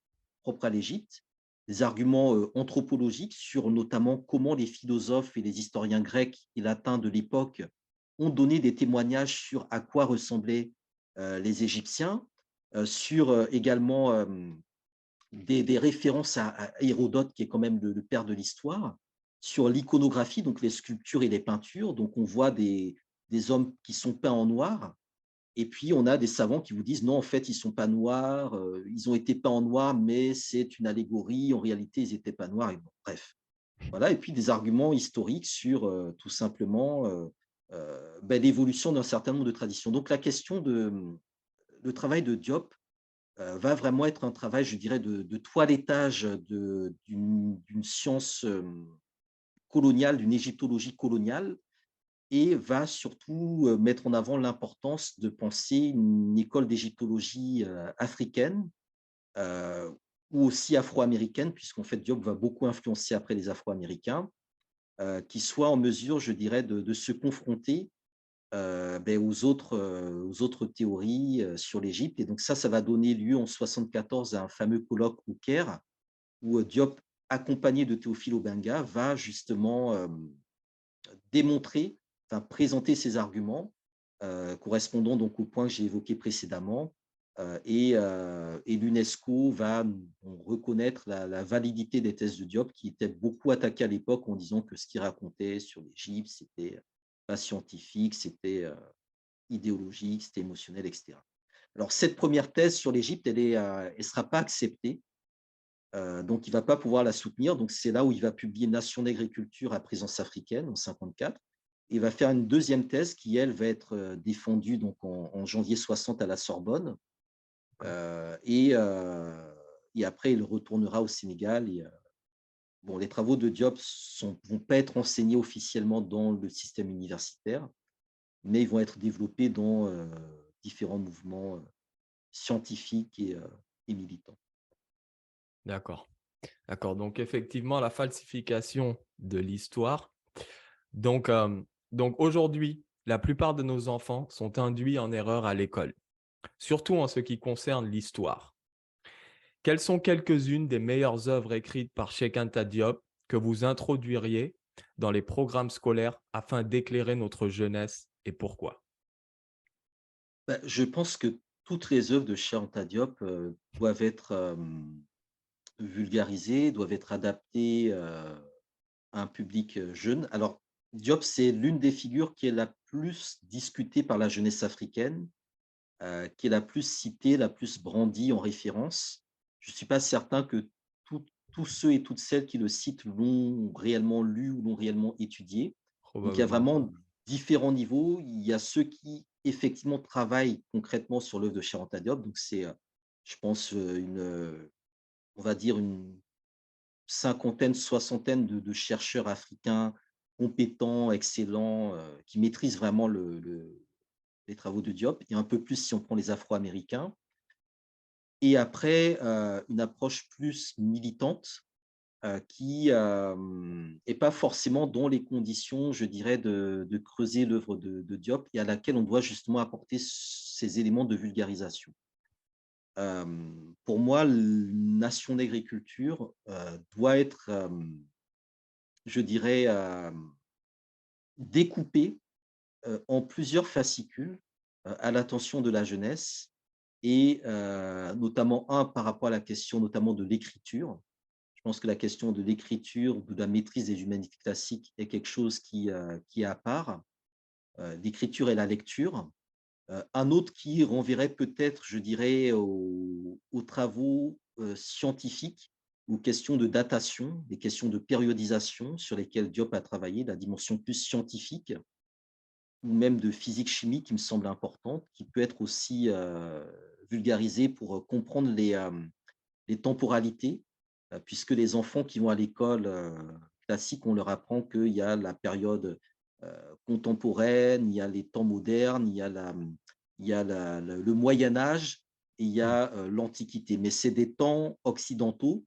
propre à l'Égypte, des arguments anthropologiques sur notamment comment les philosophes et les historiens grecs et latins de l'époque ont donné des témoignages sur à quoi ressemblaient les Égyptiens, sur également des références à Hérodote, qui est quand même le père de l'histoire, sur l'iconographie, donc les sculptures et les peintures. Donc, on voit des hommes qui sont peints en noir, et puis on a des savants qui vous disent non, en fait, ils ne sont pas noirs, ils ont été peints en noir, mais c'est une allégorie, en réalité, ils n'étaient pas noirs. Et bon, bref, voilà. Et puis des arguments historiques sur tout simplement l'évolution d'un certain nombre de traditions. Donc, le travail de Diop va vraiment être un travail, je dirais, de toilettage d'une science coloniale, d'une égyptologie coloniale, et va surtout mettre en avant l'importance de penser une école d'égyptologie africaine ou aussi afro-américaine, puisqu'en fait Diop va beaucoup influencer après les Afro-Américains, qui soient en mesure, je dirais, de se confronter aux autres théories sur l'Égypte. Et donc ça va donner lieu en 74 à un fameux colloque au Caire, où Diop, accompagné de Théophile Obenga, va justement démontrer, enfin, présenter ses arguments correspondant donc au point que j'ai évoqué précédemment. Et l'UNESCO va reconnaître la validité des thèses de Diop, qui étaient beaucoup attaquées à l'époque en disant que ce qu'il racontait sur l'Égypte, c'était pas scientifique, c'était idéologique, c'était émotionnel, etc. Alors, cette première thèse sur l'Égypte, elle ne sera pas acceptée, donc il ne va pas pouvoir la soutenir. Donc, c'est là où il va publier Nation d'agriculture à présence africaine en 1954. Il va faire une deuxième thèse qui, elle, va être défendue donc, en janvier 60 à la Sorbonne. Et après, il retournera au Sénégal. Bon, les travaux de Diop ne vont pas être enseignés officiellement dans le système universitaire, mais ils vont être développés dans différents mouvements scientifiques et militants. D'accord. D'accord. Donc, effectivement, la falsification de l'histoire. Donc aujourd'hui, la plupart de nos enfants sont induits en erreur à l'école, surtout en ce qui concerne l'histoire. Quelles sont quelques-unes des meilleures œuvres écrites par Cheikh Anta Diop que vous introduiriez dans les programmes scolaires afin d'éclairer notre jeunesse et pourquoi? Je pense que toutes les œuvres de Cheikh Anta Diop doivent être vulgarisées, doivent être adaptées à un public jeune. Alors, Diop, c'est l'une des figures qui est la plus discutée par la jeunesse africaine, qui est la plus citée, la plus brandie en référence. Je ne suis pas certain que tous ceux et toutes celles qui le citent l'ont réellement lu ou l'ont réellement étudié. Donc, il y a Probablement. vraiment différents niveaux. Il y a ceux qui, effectivement, travaillent concrètement sur l'œuvre de Cheikh Anta Diop. Donc, c'est, je pense, on va dire une cinquantaine, soixantaine de chercheurs africains compétents, excellents, qui maîtrisent vraiment les travaux de Diop, et un peu plus si on prend les Afro-Américains. Et après, une approche plus militante qui n'est pas forcément dans les conditions, je dirais, de creuser l'œuvre de Diop, et à laquelle on doit justement apporter ces éléments de vulgarisation. Pour moi, Nation d'agriculture doit être, je dirais, découpée en plusieurs fascicules à l'attention de la jeunesse, et notamment par rapport à la question notamment de l'écriture. Je pense que la question de l'écriture, de la maîtrise des humanités classiques est quelque chose qui est à part. L'écriture et la lecture. Un autre qui renverrait peut-être, je dirais, aux travaux scientifiques, aux questions de datation, des questions de périodisation sur lesquelles Diop a travaillé, la dimension plus scientifique, ou même de physique-chimie qui me semble importante, qui peut être aussi vulgarisée pour comprendre les temporalités, puisque les enfants qui vont à l'école classique, on leur apprend qu'il y a la période contemporaine, il y a les temps modernes, il y a le Moyen Âge, et il y a l'Antiquité. Mais c'est des temps occidentaux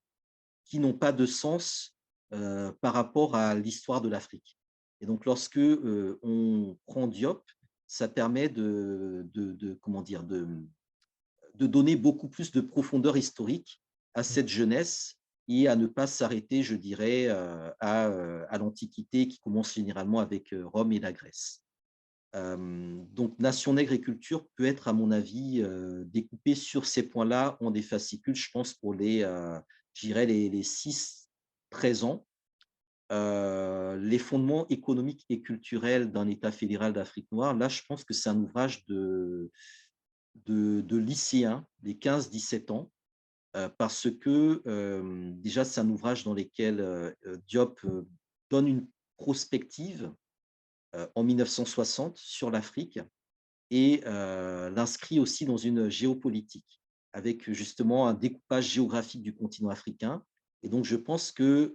qui n'ont pas de sens par rapport à l'histoire de l'Afrique. Et donc, lorsque on prend Diop, ça permet comment dire, de donner beaucoup plus de profondeur historique à cette jeunesse, et à ne pas s'arrêter, je dirais, à l'Antiquité, qui commence généralement avec Rome et la Grèce. Donc, Nation d'agriculture peut être, à mon avis, découpée sur ces points-là en des fascicules, je pense, pour je dirais, les 6-13 ans. Les fondements économiques et culturels d'un État fédéral d'Afrique noire, là, je pense que c'est un ouvrage de lycéens, les 15-17 ans, parce que déjà, c'est un ouvrage dans lequel Diop donne une prospective en 1960 sur l'Afrique et l'inscrit aussi dans une géopolitique, avec justement un découpage géographique du continent africain. Et donc, je pense que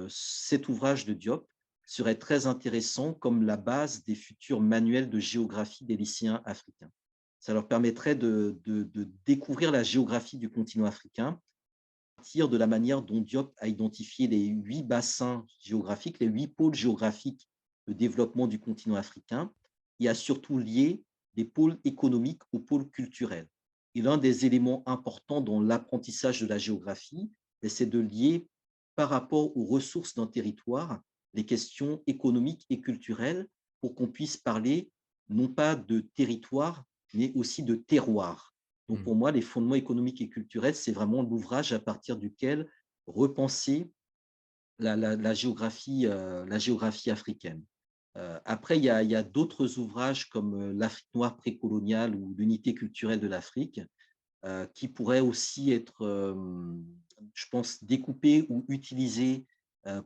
cet ouvrage de Diop serait très intéressant comme la base des futurs manuels de géographie des lycéens africains. Ça leur permettrait de découvrir la géographie du continent africain à partir de la manière dont Diop a identifié les 8 bassins géographiques, les 8 pôles géographiques de développement du continent africain, et a surtout lié les pôles économiques aux pôles culturels. Et l'un des éléments importants dans l'apprentissage de la géographie, c'est de lier par rapport aux ressources d'un territoire les questions économiques et culturelles pour qu'on puisse parler non pas de territoire, mais aussi de terroir. Donc, pour moi, les fondements économiques et culturels, c'est vraiment l'ouvrage à partir duquel repenser la géographie africaine. Après, il y a d'autres ouvrages comme l'Afrique noire précoloniale ou l'unité culturelle de l'Afrique qui pourraient aussi être, je pense, découpés ou utilisés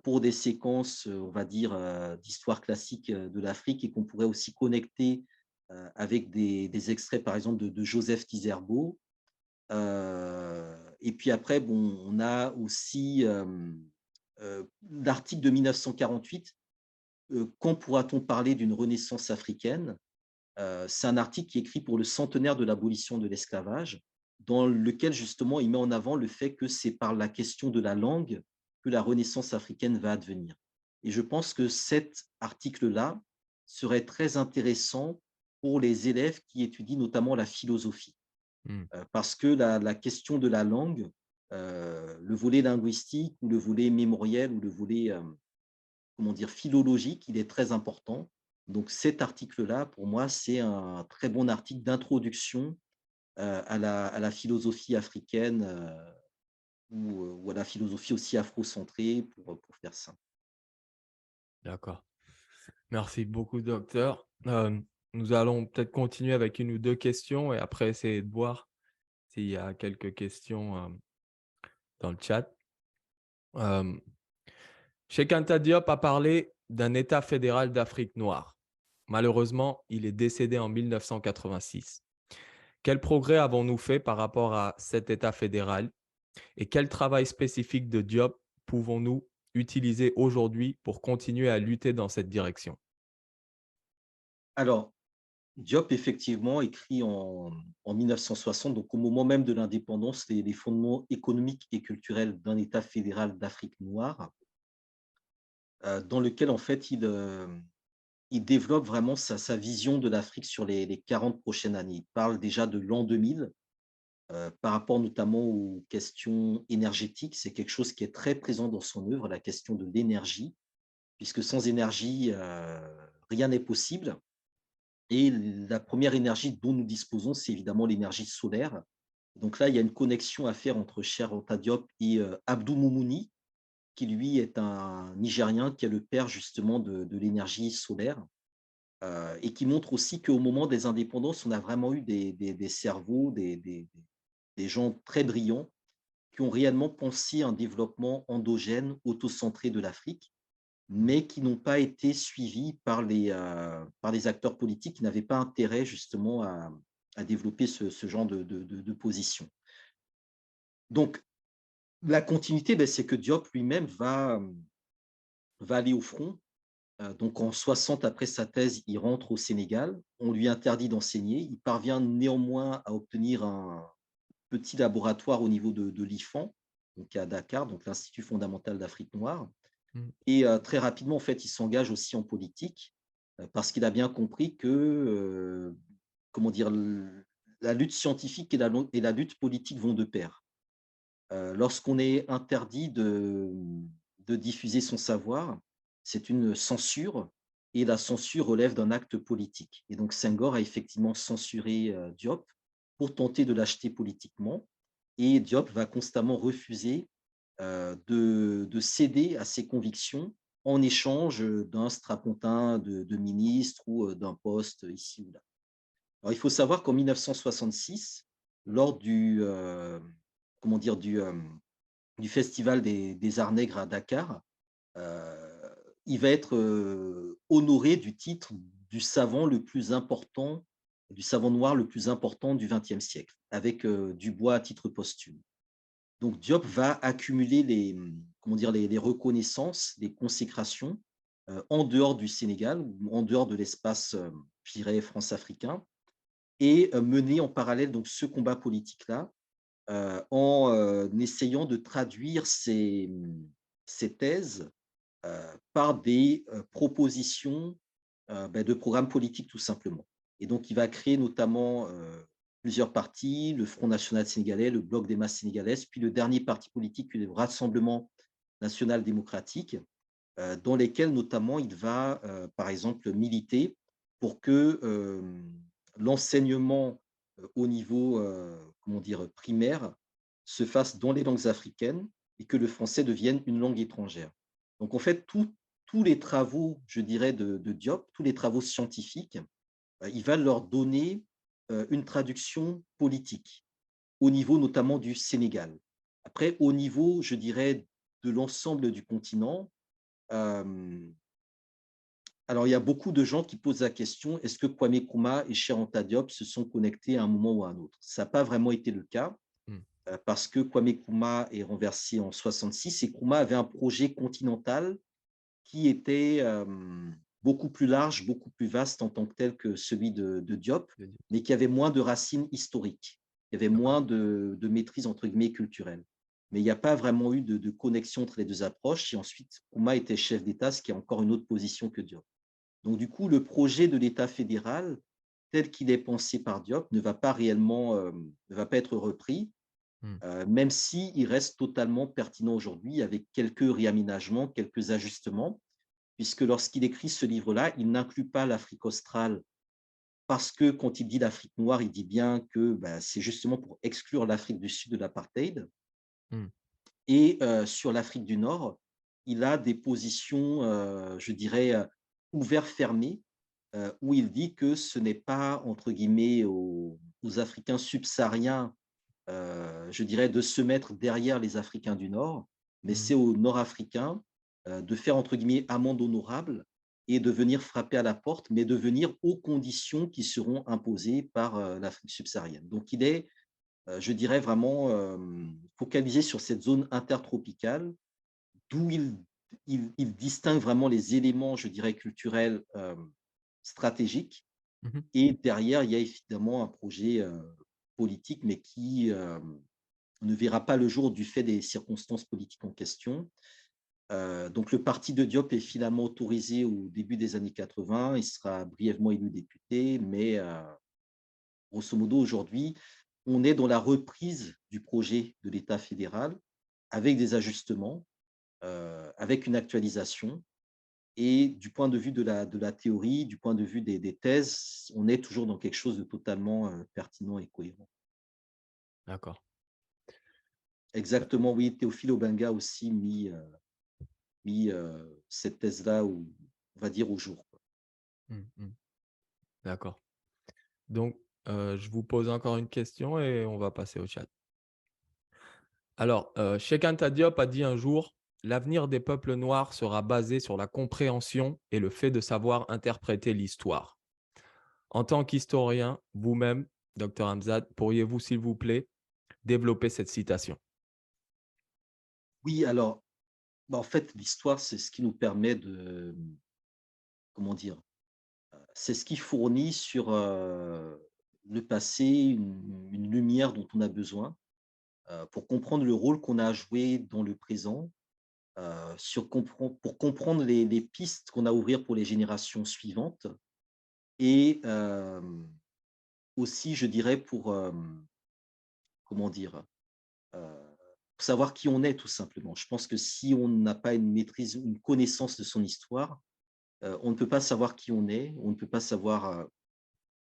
pour des séquences, on va dire, d'histoire classique de l'Afrique et qu'on pourrait aussi connecter avec des extraits, par exemple, de Joseph Kizerbo. Et puis après, bon, on a aussi l'article de 1948, quand pourra-t-on parler d'une renaissance africaine? C'est un article qui est écrit pour le centenaire de l'abolition de l'esclavage, dans lequel justement il met en avant le fait que c'est par la question de la langue que la renaissance africaine va advenir. Et je pense que cet article-là serait très intéressant pour les élèves qui étudient notamment la philosophie, parce que la question de la langue, le volet linguistique ou le volet mémoriel ou le volet comment dire, philologique, il est très important. Donc cet article-là, pour moi, c'est un très bon article d'introduction à la philosophie africaine ou à la philosophie aussi afrocentrée, pour faire ça. D'accord. Merci beaucoup, docteur. Nous allons peut-être continuer avec une ou deux questions et après essayer de voir s'il y a quelques questions dans le chat. Cheikh Anta Diop a parlé d'un État fédéral d'Afrique noire. Malheureusement, il est décédé en 1986. Quel progrès avons-nous fait par rapport à cet État fédéral et quel travail spécifique de Diop pouvons-nous utiliser aujourd'hui pour continuer à lutter dans cette direction? Alors, Diop, effectivement, écrit en 1960, donc au moment même de l'indépendance, les fondements économiques et culturels d'un État fédéral d'Afrique noire, dans lequel, en fait, il développe vraiment sa vision de l'Afrique sur les 40 prochaines années. Il parle déjà de l'an 2000, par rapport notamment aux questions énergétiques. C'est quelque chose qui est très présent dans son œuvre, la question de l'énergie, puisque sans énergie, rien n'est possible. Et la première énergie dont nous disposons, c'est évidemment l'énergie solaire. Donc là, il y a une connexion à faire entre Cheikh Anta Diop et Abdou Moumouni, qui lui est un Nigérien qui est le père justement de l'énergie solaire. Et qui montre aussi qu'au moment des indépendances, on a vraiment eu des cerveaux, des gens très brillants qui ont réellement pensé un développement endogène, autocentré de l'Afrique, mais qui n'ont pas été suivis par les acteurs politiques qui n'avaient pas intérêt justement à développer ce genre de position. Donc, la continuité, c'est que Diop lui-même va aller au front. Donc en 60, après sa thèse, il rentre au Sénégal. On lui interdit d'enseigner. Il parvient néanmoins à obtenir un petit laboratoire au niveau de l'IFAN, donc à Dakar, donc l'Institut fondamental d'Afrique noire. Et très rapidement, en fait, il s'engage aussi en politique parce qu'il a bien compris que, comment dire, la lutte scientifique et la lutte politique vont de pair. Lorsqu'on est interdit de diffuser son savoir, c'est une censure et la censure relève d'un acte politique. Et donc Senghor a effectivement censuré Diop pour tenter de l'acheter politiquement et Diop va constamment refuser de céder à ses convictions en échange d'un strapontin de ministre ou d'un poste ici ou là. Alors, il faut savoir qu'en 1966, lors comment dire, du Festival des Arts Nègres à Dakar, il va être honoré du titre du savant le plus important, du savant noir le plus important du XXe siècle, avec Dubois à titre posthume. Donc Diop va accumuler comment dire, les reconnaissances, les consécrations en dehors du Sénégal, ou en dehors de l'espace, je dirais, france-africain, et mener en parallèle donc, ce combat politique-là en essayant de traduire ces thèses par des propositions de programmes politiques tout simplement. Et donc, il va créer notamment plusieurs partis, le Front national sénégalais, le Bloc des masses sénégalaises, puis le dernier parti politique, le Rassemblement national démocratique, dans lesquels notamment il va, par exemple, militer pour que l'enseignement au niveau comment dire, primaire se fasse dans les langues africaines et que le français devienne une langue étrangère. Donc, en fait, tous les travaux, je dirais, de Diop, tous les travaux scientifiques, il va leur donner une traduction politique, au niveau notamment du Sénégal. Après, au niveau, je dirais, de l'ensemble du continent, alors il y a beaucoup de gens qui posent la question, est-ce que Kwame Nkrumah et Cheikh Anta Diop se sont connectés à un moment ou à un autre? Ça n'a pas vraiment été le cas, parce que Kwame Nkrumah est renversé en 66 et Nkrumah avait un projet continental qui était beaucoup plus large, beaucoup plus vaste en tant que tel que celui de Diop, mais qui avait moins de racines historiques, il y avait moins de maîtrise entre guillemets culturelle. Mais il n'y a pas vraiment eu de connexion entre les deux approches. Et ensuite, Nkrumah était chef d'État, ce qui est encore une autre position que Diop. Donc du coup, le projet de l'État fédéral, tel qu'il est pensé par Diop, ne va pas réellement, ne va pas être repris, même s'il reste totalement pertinent aujourd'hui avec quelques réaménagements, quelques ajustements, puisque lorsqu'il écrit ce livre-là, il n'inclut pas l'Afrique australe, parce que quand il dit l'Afrique noire, il dit bien que c'est justement pour exclure l'Afrique du Sud de l'apartheid. Et sur l'Afrique du Nord, il a des positions, je dirais, ouvertes-fermées, où il dit que ce n'est pas, entre guillemets, aux Africains subsahariens, je dirais, de se mettre derrière les Africains du Nord, mais c'est aux Nord-Africains de faire, entre guillemets, amende honorable et de venir frapper à la porte, mais de venir aux conditions qui seront imposées par l'Afrique subsaharienne. Donc, il est, je dirais, vraiment focalisé sur cette zone intertropicale, d'où il distingue vraiment les éléments, je dirais, culturels stratégiques. Et derrière, il y a évidemment un projet politique, mais qui ne verra pas le jour du fait des circonstances politiques en question. Donc, le parti de Diop est finalement autorisé au début des années 80. Il sera brièvement élu député, mais grosso modo, aujourd'hui, on est dans la reprise du projet de l'État fédéral avec des ajustements, avec une actualisation. Et du point de vue de la théorie, du point de vue des thèses, on est toujours dans quelque chose de totalement pertinent et cohérent. D'accord. Exactement, oui, Théophile Obenga a aussi mis cette thèse-là, on va dire, au jour. D'accord. Donc, je vous pose encore une question et on va passer au chat. Alors, Cheikh Anta Diop a dit un jour, l'avenir des peuples noirs sera basé sur la compréhension et le fait de savoir interpréter l'histoire. En tant qu'historien, vous-même, Dr Hamzat, pourriez-vous, s'il vous plaît, développer cette citation? Oui, alors, en fait, l'histoire, c'est ce qui nous permet de, comment dire, c'est ce qui fournit sur le passé une lumière dont on a besoin pour comprendre le rôle qu'on a à jouer dans le présent, pour comprendre les pistes qu'on a à ouvrir pour les générations suivantes et aussi, je dirais, pour, comment dire, pour savoir qui on est tout simplement. Je pense que si on n'a pas une maîtrise, une connaissance de son histoire, on ne peut pas savoir qui on est, on ne peut pas savoir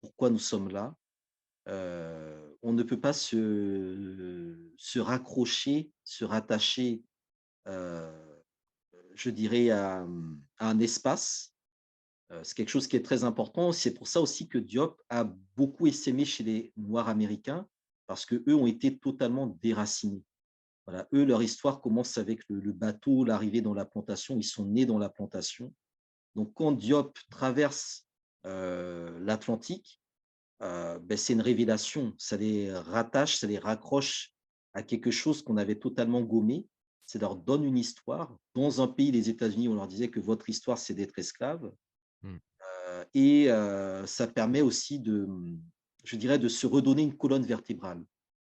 pourquoi nous sommes là. On ne peut pas se raccrocher, se rattacher, je dirais, à un espace. C'est quelque chose qui est très important. C'est pour ça aussi que Diop a beaucoup essaimé chez les Noirs américains, parce qu'eux ont été totalement déracinés. Voilà. Eux, leur histoire commence avec le bateau, l'arrivée dans la plantation. Ils sont nés dans la plantation. Donc, quand Diop traverse l'Atlantique, ben, c'est une révélation. Ça les rattache, ça les raccroche à quelque chose qu'on avait totalement gommé. Ça leur donne une histoire. Dans un pays, les États-Unis, on leur disait que votre histoire, c'est d'être esclave. Mm. Et ça permet aussi je dirais, de se redonner une colonne vertébrale.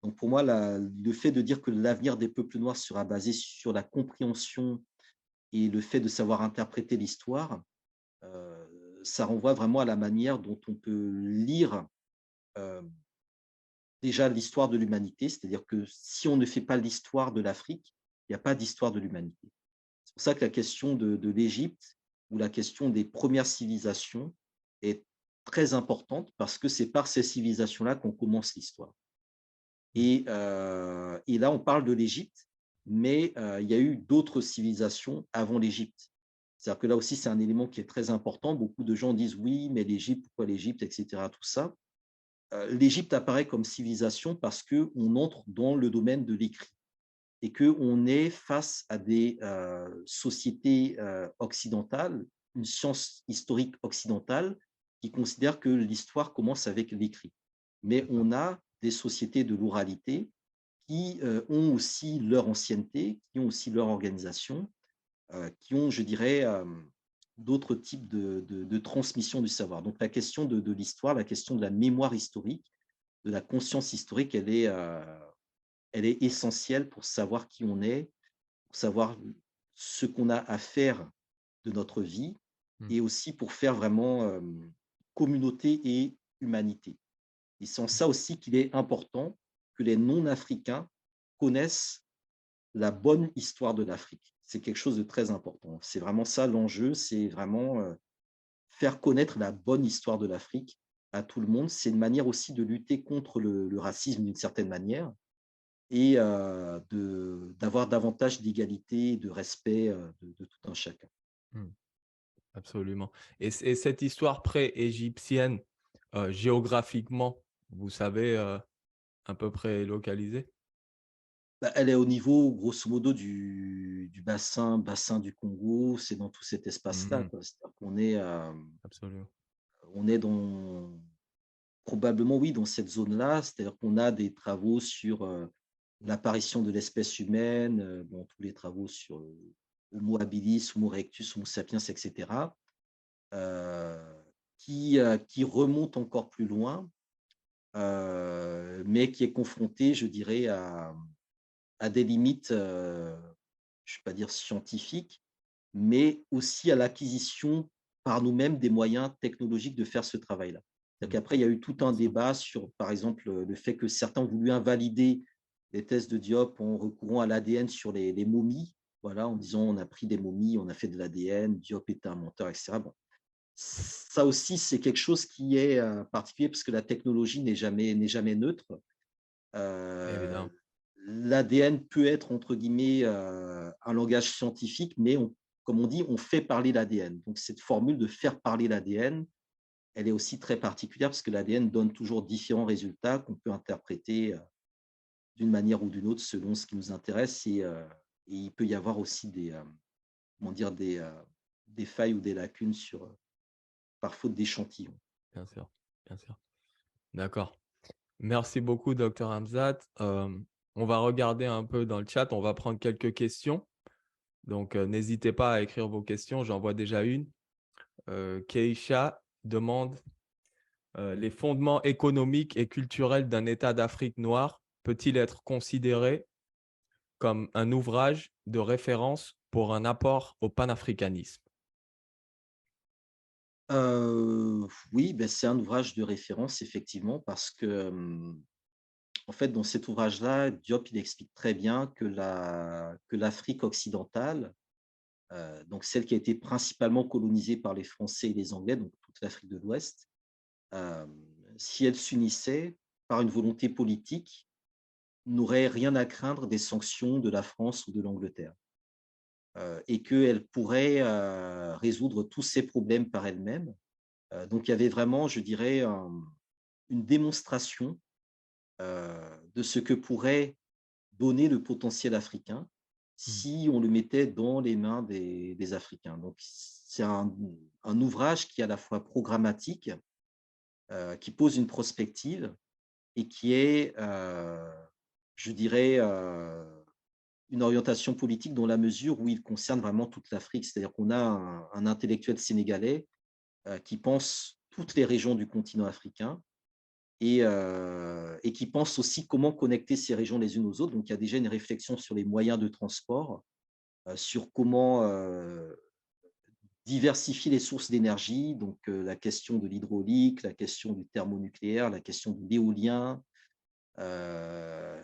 Donc pour moi, le fait de dire que l'avenir des peuples noirs sera basé sur la compréhension et le fait de savoir interpréter l'histoire, ça renvoie vraiment à la manière dont on peut lire euh, déjà l'histoire de l'humanité, c'est-à-dire que si on ne fait pas l'histoire de l'Afrique, il n'y a pas d'histoire de l'humanité. C'est pour ça que la question de l'Égypte ou la question des premières civilisations est très importante parce que c'est par ces civilisations-là qu'on commence l'histoire. Et là, on parle de l'Égypte, mais il y a eu d'autres civilisations avant l'Égypte. C'est-à-dire que là aussi, c'est un élément qui est très important. Beaucoup de gens disent oui, mais l'Égypte, pourquoi l'Égypte, etc. Tout ça. L'Égypte apparaît comme civilisation parce qu'on entre dans le domaine de l'écrit et qu'on est face à des sociétés occidentales, une science historique occidentale qui considère que l'histoire commence avec l'écrit. Mais on a des sociétés de l'oralité qui ont aussi leur ancienneté, qui ont aussi leur organisation, qui ont, je dirais, d'autres types de transmission du savoir. Donc la question de l'histoire, la question de la mémoire historique, de la conscience historique, elle est essentielle pour savoir qui on est, pour savoir ce qu'on a à faire de notre vie et aussi pour faire vraiment communauté et humanité. Et c'est en ça aussi qu'il est important que les non-africains connaissent la bonne histoire de l'Afrique. C'est quelque chose de très important. C'est vraiment ça l'enjeu, c'est vraiment faire connaître la bonne histoire de l'Afrique à tout le monde. C'est une manière aussi de lutter contre le racisme d'une certaine manière et d'avoir davantage d'égalité et de respect de tout un chacun. Absolument. Et cette histoire pré-égyptienne, géographiquement, vous savez, à peu près localisée? Bah, elle est au niveau, grosso modo, du bassin du Congo. C'est dans tout cet espace-là. C'est-à-dire qu'on est, Absolument. on est probablement, oui, dans cette zone-là. C'est-à-dire qu'on a des travaux sur l'apparition de l'espèce humaine, tous les travaux sur Homo habilis, Homo erectus, Homo sapiens, etc., qui remontent encore plus loin, mais qui est confronté, je dirais, à des limites, je ne vais pas dire scientifiques, mais aussi à l'acquisition par nous-mêmes des moyens technologiques de faire ce travail-là. Après, il y a eu tout un débat sur, par exemple, le fait que certains ont voulu invalider les thèses de Diop en recourant à l'ADN sur les momies, voilà, en disant on a pris des momies, on a fait de l'ADN, Diop était un menteur, etc. Bon. Ça aussi, c'est quelque chose qui est particulier parce que la technologie n'est jamais neutre. Évidemment. L'ADN peut être, entre guillemets, un langage scientifique, mais comme on dit, on fait parler l'ADN. Donc, cette formule de faire parler l'ADN, elle est aussi très particulière parce que l'ADN donne toujours différents résultats qu'on peut interpréter d'une manière ou d'une autre selon ce qui nous intéresse. Et il peut y avoir aussi des failles ou des lacunes par faute d'échantillons. Bien sûr, bien sûr. D'accord. Merci beaucoup, Dr Hamzat. On va regarder un peu dans le chat, on va prendre quelques questions. Donc, n'hésitez pas à écrire vos questions, j'en vois déjà une. Keisha demande les fondements économiques et culturels d'un État d'Afrique noire peut-il être considéré comme un ouvrage de référence pour un apport au panafricanisme? Oui, ben, c'est un ouvrage de référence, effectivement, parce que, en fait, dans cet ouvrage-là, Diop il explique très bien que l'Afrique occidentale, donc celle qui a été principalement colonisée par les Français et les Anglais, donc toute l'Afrique de l'Ouest, euh, si elle s'unissait par une volonté politique, n'aurait rien à craindre des sanctions de la France ou de l'Angleterre. Et qu'elle pourrait résoudre tous ces problèmes par elle-même. Donc il y avait vraiment, je dirais, une démonstration de ce que pourrait donner le potentiel africain si on le mettait dans les mains des Africains. Donc, c'est un ouvrage qui est à la fois programmatique, qui pose une prospective et qui est, je dirais, une orientation politique dans la mesure où il concerne vraiment toute l'Afrique. C'est-à-dire qu'on a un intellectuel sénégalais qui pense toutes les régions du continent africain et qui pense aussi comment connecter ces régions les unes aux autres. Donc, il y a déjà une réflexion sur les moyens de transport, sur comment diversifier les sources d'énergie, donc la question de l'hydraulique, la question du thermonucléaire, la question de l'éolien, la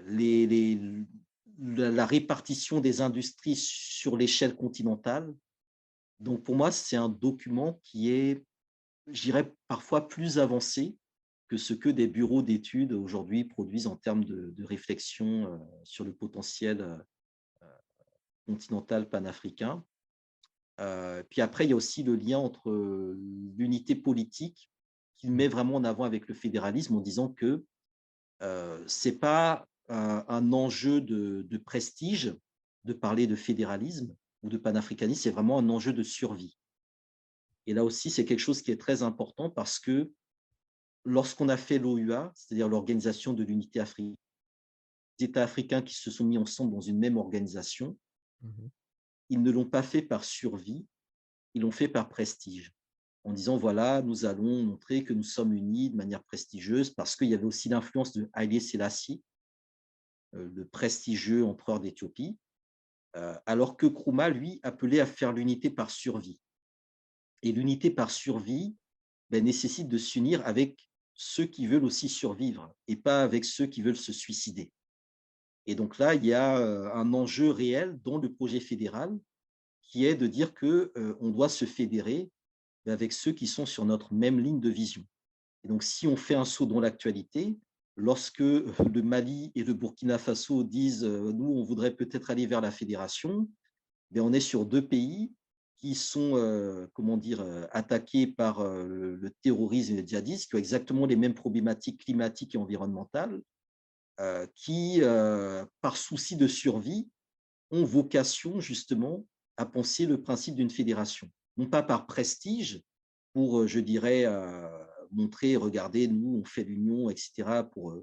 répartition des industries sur l'échelle continentale. Donc, pour moi, c'est un document qui est, je dirais, parfois plus avancé que ce que des bureaux d'études aujourd'hui produisent en termes de réflexion sur le potentiel continental panafricain. Puis après, il y a aussi le lien entre l'unité politique qu'il met vraiment en avant avec le fédéralisme en disant que ce n'est pas un enjeu de prestige de parler de fédéralisme ou de panafricanisme, c'est vraiment un enjeu de survie. Et là aussi, c'est quelque chose qui est très important parce que lorsqu'on a fait l'OUA, c'est-à-dire l'Organisation de l'Unité africaine, les États africains qui se sont mis ensemble dans une même organisation, ils ne l'ont pas fait par survie, ils l'ont fait par prestige, en disant, voilà, nous allons montrer que nous sommes unis de manière prestigieuse, parce qu'il y avait aussi l'influence de Haïlé Sélassie, le prestigieux empereur d'Éthiopie, alors que Nkrumah, lui, appelait à faire l'unité par survie. Et l'unité par survie nécessite de s'unir avec ceux qui veulent aussi survivre, et pas avec ceux qui veulent se suicider. Et donc là, il y a un enjeu réel dans le projet fédéral, qui est de dire qu'on doit se fédérer avec ceux qui sont sur notre même ligne de vision. Et donc, si on fait un saut dans l'actualité, lorsque le Mali et le Burkina Faso disent nous, on voudrait peut-être aller vers la fédération, on est sur deux pays qui sont attaqués par le terrorisme et le djihadisme, qui ont exactement les mêmes problématiques climatiques et environnementales, qui, par souci de survie, ont vocation justement à penser le principe d'une fédération. Non pas par prestige, pour, je dirais, montrer, regardez, nous, on fait l'union, etc., pour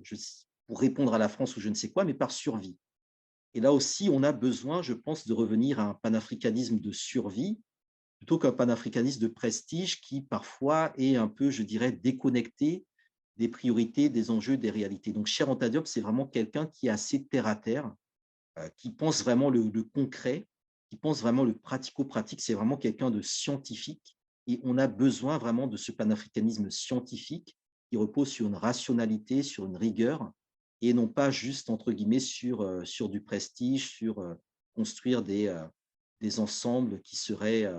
répondre à la France ou je ne sais quoi, mais par survie. Et là aussi, on a besoin, je pense, de revenir à un panafricanisme de survie, plutôt qu'un panafricanisme de prestige qui, parfois, est un peu, je dirais, déconnecté des priorités, des enjeux, des réalités. Donc, Cheikh Anta Diop, c'est vraiment quelqu'un qui est assez terre-à-terre, qui pense vraiment le concret, qui pense vraiment le pratico-pratique. C'est vraiment quelqu'un de scientifique. Et on a besoin vraiment de ce panafricanisme scientifique qui repose sur une rationalité, sur une rigueur, et non pas juste, entre guillemets, sur du prestige, sur construire des ensembles qui seraient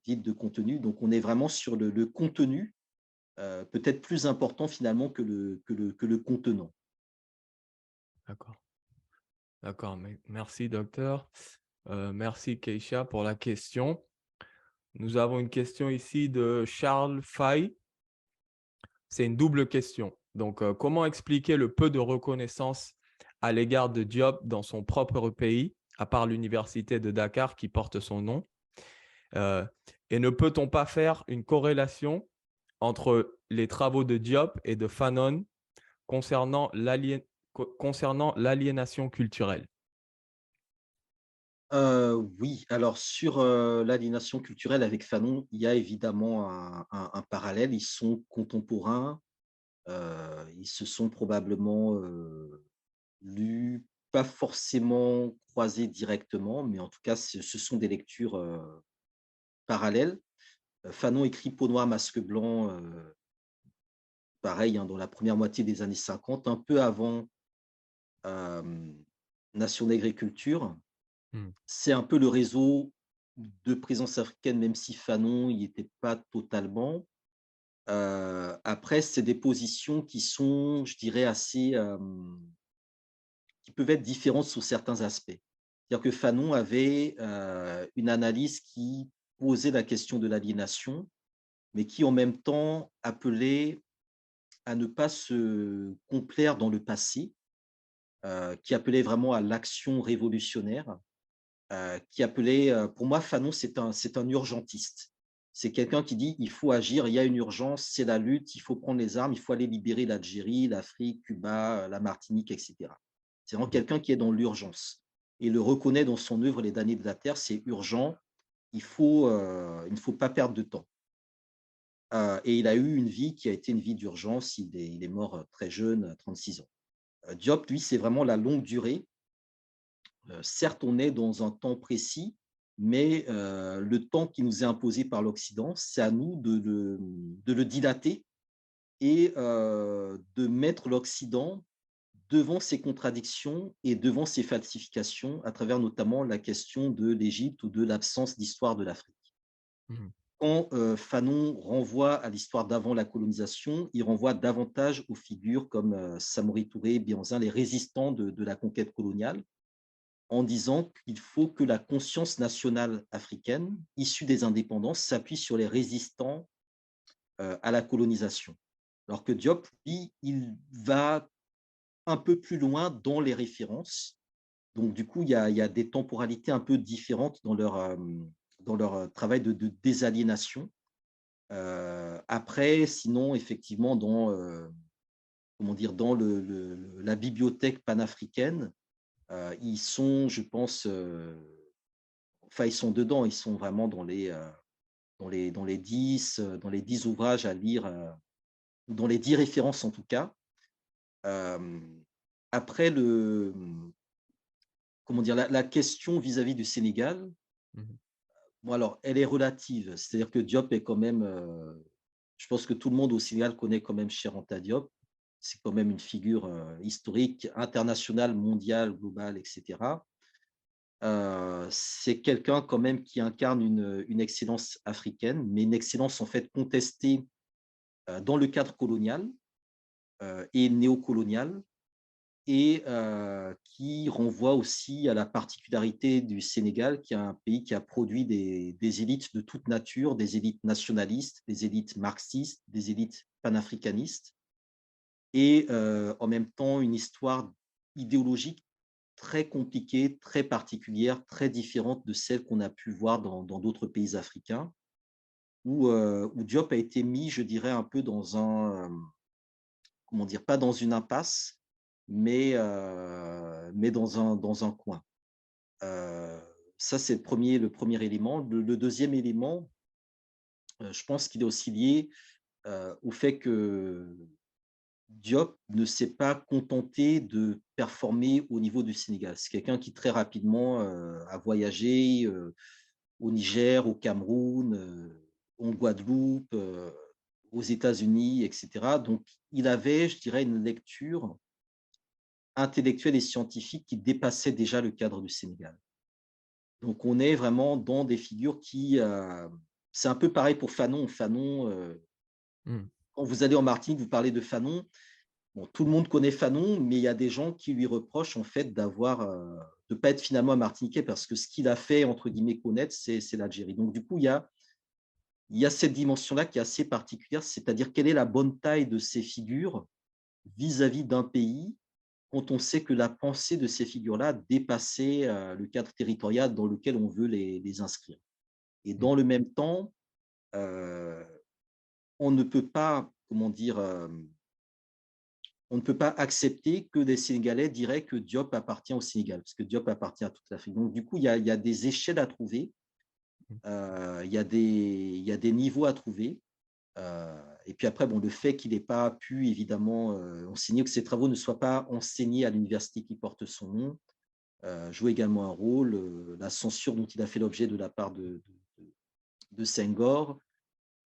vides de contenu. Donc, on est vraiment sur le contenu, peut-être plus important finalement que le contenant. D'accord. D'accord. Merci, docteur. Merci, Keisha, pour la question. Nous avons une question ici de Charles Fay. C'est une double question. Donc, comment expliquer le peu de reconnaissance à l'égard de Diop dans son propre pays, à part l'université de Dakar qui porte son nom? Et ne peut-on pas faire une corrélation entre les travaux de Diop et de Fanon concernant l'aliénation culturelle? Oui, alors sur l'aliénation culturelle avec Fanon, il y a évidemment un parallèle. Ils sont contemporains, ils se sont probablement lus, pas forcément croisés directement, mais en tout cas, ce sont des lectures parallèles. Fanon écrit Peau noire, masque blanc, pareil, dans la première moitié des années 50, un peu avant Nation nègre et culture. C'est un peu le réseau de présence africaine, même si Fanon n'y était pas totalement. Après, c'est des positions qui sont, je dirais, assez, qui peuvent être différentes sur certains aspects. C'est-à-dire que Fanon avait une analyse qui posait la question de l'aliénation, mais qui en même temps appelait à ne pas se complaire dans le passé, qui appelait vraiment à l'action révolutionnaire, qui appelait, pour moi, Fanon, c'est un urgentiste. C'est quelqu'un qui dit il faut agir, il y a une urgence, c'est la lutte, il faut prendre les armes, il faut aller libérer l'Algérie, l'Afrique, Cuba, la Martinique, etc. C'est vraiment quelqu'un qui est dans l'urgence et le reconnaît dans son œuvre Les damnés de la terre, c'est urgent, il ne faut pas perdre de temps. Et il a eu une vie qui a été une vie d'urgence, il est mort très jeune, à 36 ans. Diop, lui, c'est vraiment la longue durée. Certes, on est dans un temps précis, mais le temps qui nous est imposé par l'Occident, c'est à nous de le dilater et de mettre l'Occident devant ses contradictions et devant ses falsifications, à travers notamment la question de l'Égypte ou de l'absence d'histoire de l'Afrique. Mhm. Quand Fanon renvoie à l'histoire d'avant la colonisation, il renvoie davantage aux figures comme Samori Touré, Bianzin, les résistants de la conquête coloniale, en disant qu'il faut que la conscience nationale africaine, issue des indépendances, s'appuie sur les résistants à la colonisation. Alors que Diop, lui, il va un peu plus loin dans les références. Donc, du coup, il y a des temporalités un peu différentes dans leur travail de désaliénation. Après, sinon, effectivement, dans la bibliothèque panafricaine, ils sont, je pense, enfin, ils sont dedans, ils sont vraiment dans les 10 ouvrages à lire, dans les 10 références en tout cas. Euh, Après, la question vis-à-vis du Sénégal, Mhm. bon, alors, elle est relative. C'est-à-dire que Diop est quand même, je pense que tout le monde au Sénégal connaît quand même Cheikh Anta Diop. C'est quand même une figure historique, internationale, mondiale, globale, etc. C'est quelqu'un quand même qui incarne une excellence africaine, mais une excellence en fait contestée dans le cadre colonial et néocolonial, et qui renvoie aussi à la particularité du Sénégal, qui est un pays qui a produit des élites de toute nature, des élites nationalistes, des élites marxistes, des élites panafricanistes, et en même temps une histoire idéologique très compliquée, très particulière, très différente de celle qu'on a pu voir dans d'autres pays africains, où Diop a été mis, je dirais, un peu dans comment dire, pas dans une impasse, mais dans un coin. Ça, c'est le premier élément. Le deuxième élément, je pense qu'il est aussi lié au fait que Diop ne s'est pas contenté de performer au niveau du Sénégal. C'est quelqu'un qui très rapidement a voyagé au Niger, au Cameroun, en Guadeloupe, aux États-Unis, etc. Donc, il avait, je dirais, une lecture intellectuelle et scientifique qui dépassait déjà le cadre du Sénégal. Donc, on est vraiment dans des figures qui... c'est un peu pareil pour Fanon. Fanon, quand vous allez en Martinique, vous parlez de Fanon. Bon, tout le monde connaît Fanon, mais il y a des gens qui lui reprochent en fait de ne pas être finalement un Martiniquais, parce que ce qu'il a fait, entre guillemets, connaître, c'est l'Algérie. Donc, du coup, il y a cette dimension-là qui est assez particulière, c'est-à-dire quelle est la bonne taille de ces figures vis-à-vis d'un pays, quand on sait que la pensée de ces figures-là dépassait le cadre territorial dans lequel on veut les inscrire. Et dans le même temps, on ne peut pas, comment dire, on ne peut pas accepter que des Sénégalais diraient que Diop appartient au Sénégal, parce que Diop appartient à toute l'Afrique. Donc, du coup, il y a des échelles à trouver, il y a des niveaux à trouver. Et puis après, bon, le fait qu'il n'ait pas pu, évidemment, enseigner, que ses travaux ne soient pas enseignés à l'université qui porte son nom, joue également un rôle. La censure dont il a fait l'objet de la part de Senghor,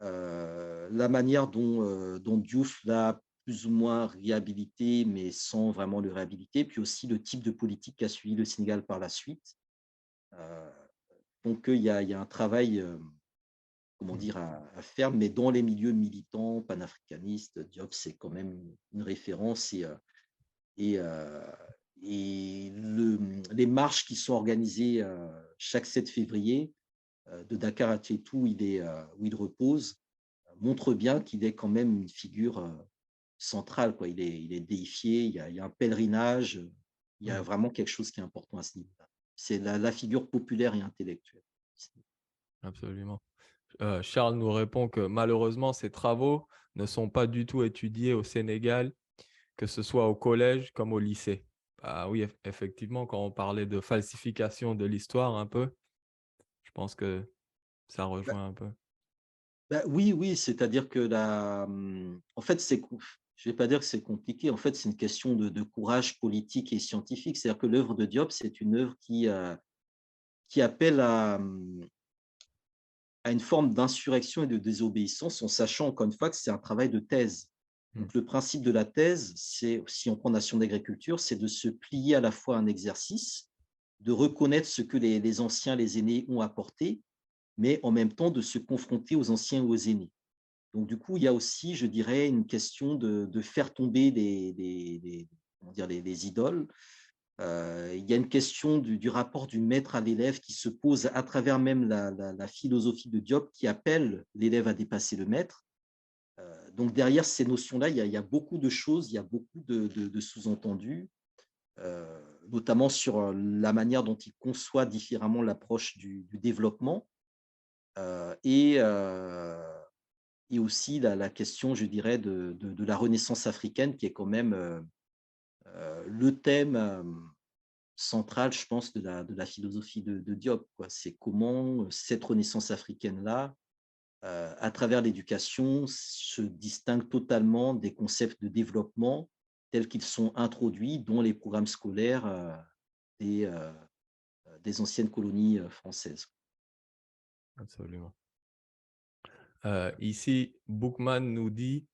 la manière dont Diouf l'a plus ou moins réhabilité, mais sans vraiment le réhabiliter, puis aussi le type de politique qu'a suivi le Sénégal par la suite. Donc, il y a un travail, comment dire, à faire, mais dans les milieux militants, panafricanistes, Diop, c'est quand même une référence. Et les marches qui sont organisées chaque 7 février, de Dakar à Tétou, où il repose, montre bien qu'il est quand même une figure centrale, quoi. Il est déifié, il y a un pèlerinage Il y a vraiment quelque chose qui est important à ce niveau-là. C'est la figure populaire et intellectuelle. Absolument. Charles nous répond que malheureusement, ces travaux ne sont pas du tout étudiés au Sénégal, que ce soit au collège comme au lycée. Ah oui, effectivement, quand on parlait de falsification de l'histoire un peu, je pense que ça rejoint un peu. Oui, oui, c'est-à-dire que en fait, je ne vais pas dire que c'est compliqué, en fait, c'est une question de courage politique et scientifique. C'est-à-dire que l'œuvre de Diop, c'est une œuvre qui appelle à une forme d'insurrection et de désobéissance, en sachant encore une fois que c'est un travail de thèse. Donc, le principe de la thèse, c'est, si on prend Nation d'agriculture, c'est de se plier à la fois à un exercice, de reconnaître ce que les anciens, les aînés ont apporté, mais en même temps de se confronter aux anciens et aux aînés. Donc, du coup, il y a aussi, je dirais, une question de faire tomber les idoles. Il y a une question du rapport du maître à l'élève qui se pose à travers même la philosophie de Diop qui appelle l'élève à dépasser le maître. Donc, derrière ces notions-là, il y a beaucoup de choses, il y a beaucoup de sous-entendus, notamment sur la manière dont il conçoit différemment l'approche du développement. Et aussi la question, je dirais, de la Renaissance africaine, qui est quand même le thème central, je pense, de la philosophie de Diop. C'est comment cette Renaissance africaine-là, à travers l'éducation, se distingue totalement des concepts de développement tels qu'ils sont introduits dans les programmes scolaires des anciennes colonies françaises. Absolument. Ici, Bookman nous dit,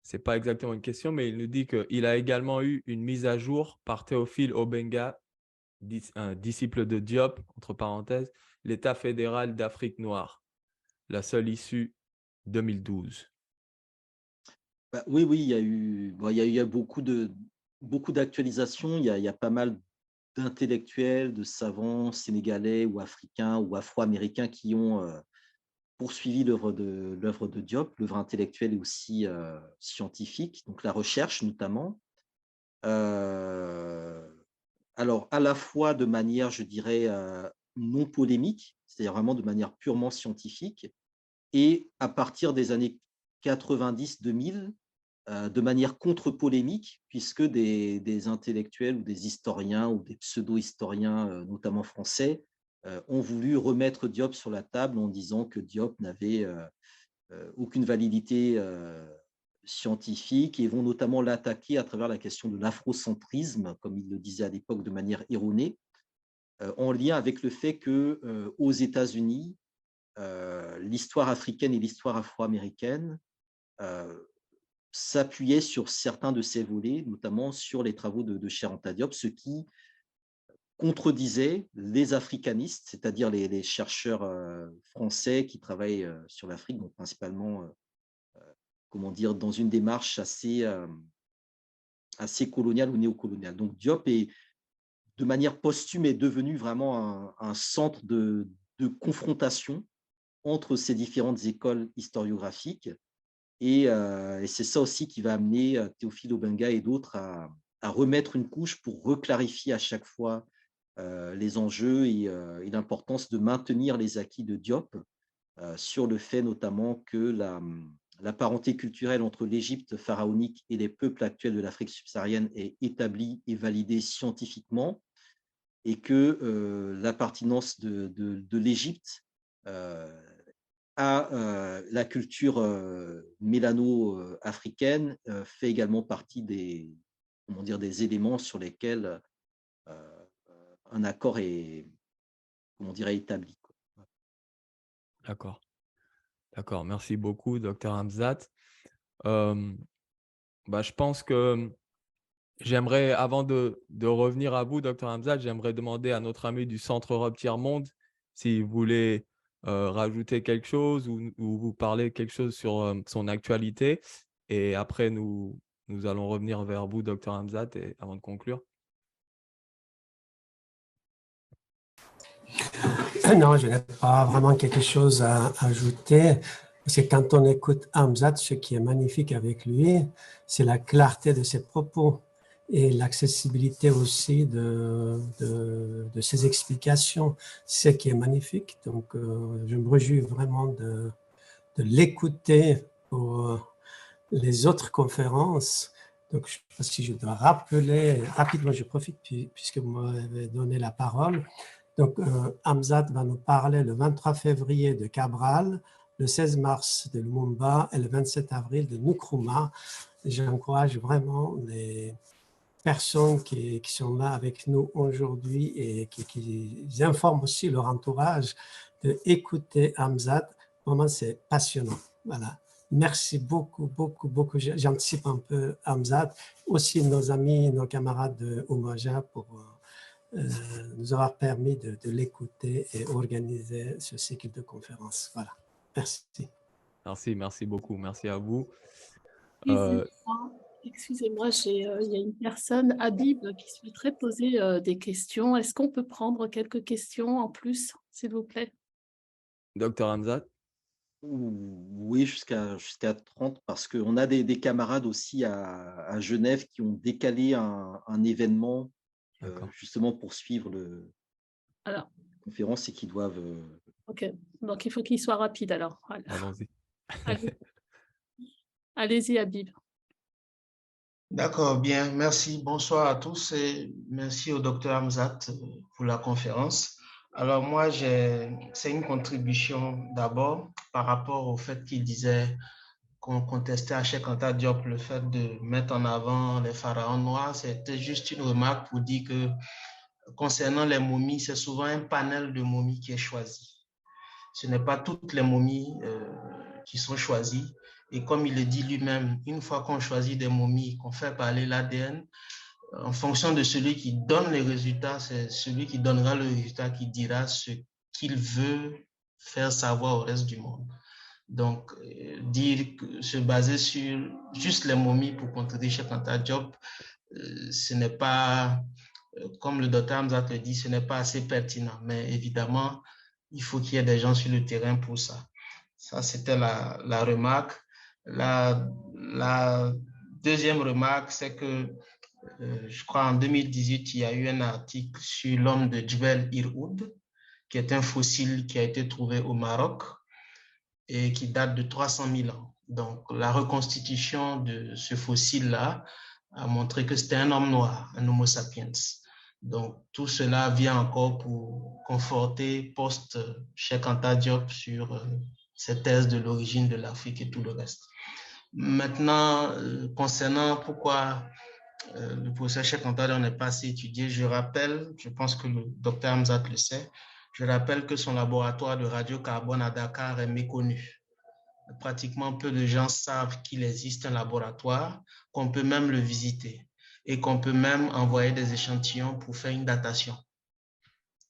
c'est pas exactement une question, mais il nous dit qu'il a également eu une mise à jour par Théophile Obenga, un disciple de Diop, entre parenthèses, l'État fédéral d'Afrique noire, la seule issue 2012. Oui, il y a eu beaucoup d'actualisations. Il y a pas mal d'intellectuels, de savants sénégalais ou africains ou afro-américains qui ont poursuivi l'œuvre de Diop, l'œuvre intellectuelle et aussi scientifique, donc la recherche notamment. Alors, à la fois de manière, je dirais, non polémique, c'est-à-dire vraiment de manière purement scientifique, et à partir des années 90-2000, de manière contre-polémique, puisque des intellectuels ou des historiens ou des pseudo-historiens, notamment français, ont voulu remettre Diop sur la table en disant que Diop n'avait aucune validité scientifique et vont notamment l'attaquer à travers la question de l'afrocentrisme, comme il le disait à l'époque de manière erronée, en lien avec le fait qu'aux États-Unis, l'histoire africaine et l'histoire afro-américaine s'appuyaient sur certains de ces volets, notamment sur les travaux de Cheikh Anta Diop, ce qui contredisait les africanistes, c'est-à-dire les chercheurs français qui travaillent sur l'Afrique, donc principalement comment dire, dans une démarche assez coloniale ou néocoloniale. Donc Diop est, de manière posthume, est devenu vraiment un centre de confrontation entre ces différentes écoles historiographiques. Et c'est ça aussi qui va amener Théophile Obenga et d'autres à remettre une couche pour reclarifier à chaque fois les enjeux et l'importance de maintenir les acquis de Diop sur le fait notamment que la parenté culturelle entre l'Égypte pharaonique et les peuples actuels de l'Afrique subsaharienne est établie et validée scientifiquement, et que l'appartenance de l'Égypte à la culture mélano-africaine fait également partie des éléments sur lesquels un accord est, établi. D'accord. Merci beaucoup, Dr Hamzat. Je pense que j'aimerais, avant de revenir à vous, Dr Hamzat, j'aimerais demander à notre ami du Centre Europe Tiers-Monde s'il voulait rajouter quelque chose ou vous parler quelque chose sur son actualité. Et après, nous allons revenir vers vous, Dr Hamzat, avant de conclure. Non, je n'ai pas vraiment quelque chose à ajouter. Parce que quand on écoute Hamzat, ce qui est magnifique avec lui, c'est la clarté de ses propos. et l'accessibilité aussi de ses explications, ce qui est magnifique. Donc, je me réjouis vraiment de l'écouter pour les autres conférences. Donc, je ne sais pas si je dois rappeler rapidement, je profite puisque vous m'avez donné la parole. Donc, Hamzat va nous parler le 23 février de Cabral, le 16 mars de Lumumba et le 27 avril de Nkrumah. J'encourage vraiment les personnes qui sont là avec nous aujourd'hui et qui informent aussi leur entourage d'écouter Hamzat. Vraiment, c'est passionnant. Voilà. Merci beaucoup, beaucoup, beaucoup. J'anticipe un peu Hamzat, aussi nos amis, nos camarades de Umoja pour nous avoir permis de l'écouter et organiser ce cycle de conférences. Voilà. Merci. Merci beaucoup. Merci à vous. Excusez-moi, il y a une personne, Habib, qui souhaiterait poser des questions. Est-ce qu'on peut prendre quelques questions en plus, s'il vous plaît? Docteur Hamzat? Oui, jusqu'à 30, parce qu'on a des camarades aussi à Genève qui ont décalé un événement justement pour suivre la conférence et qui doivent… Ok, donc il faut qu'il soit rapide alors. Voilà. Allons-y. Allez-y, Habib. D'accord, bien, merci. Bonsoir à tous et merci au docteur Hamzat pour la conférence. Alors moi, c'est une contribution d'abord par rapport au fait qu'il disait qu'on contestait à Cheikh Anta Diop le fait de mettre en avant les pharaons noirs. C'était juste une remarque pour dire que concernant les momies, c'est souvent un panel de momies qui est choisi. Ce n'est pas toutes les momies qui sont choisies. Et comme il le dit lui-même, une fois qu'on choisit des momies, qu'on fait parler l'ADN, en fonction de celui qui donne les résultats, c'est celui qui donnera le résultat qui dira ce qu'il veut faire savoir au reste du monde. Donc, se baser sur juste les momies pour contredire Cheikh Anta Diop, ce n'est pas, comme le docteur Hamzat le dit, ce n'est pas assez pertinent. Mais évidemment, il faut qu'il y ait des gens sur le terrain pour ça. Ça, c'était la remarque. La deuxième remarque, c'est que je crois en 2018, il y a eu un article sur l'homme de Djebel Irhoud, qui est un fossile qui a été trouvé au Maroc et qui date de 300 000 ans. Donc, la reconstitution de ce fossile-là a montré que c'était un homme noir, un Homo sapiens. Donc, tout cela vient encore pour conforter post-Cheikh Anta Diop sur cette thèse de l'origine de l'Afrique et tout le reste. Maintenant, concernant pourquoi le professeur Cheikh Anta Diop n'est pas assez étudié, je rappelle, je pense que le docteur Hamzat le sait, je rappelle que son laboratoire de radiocarbone à Dakar est méconnu. Pratiquement peu de gens savent qu'il existe un laboratoire, qu'on peut même le visiter et qu'on peut même envoyer des échantillons pour faire une datation.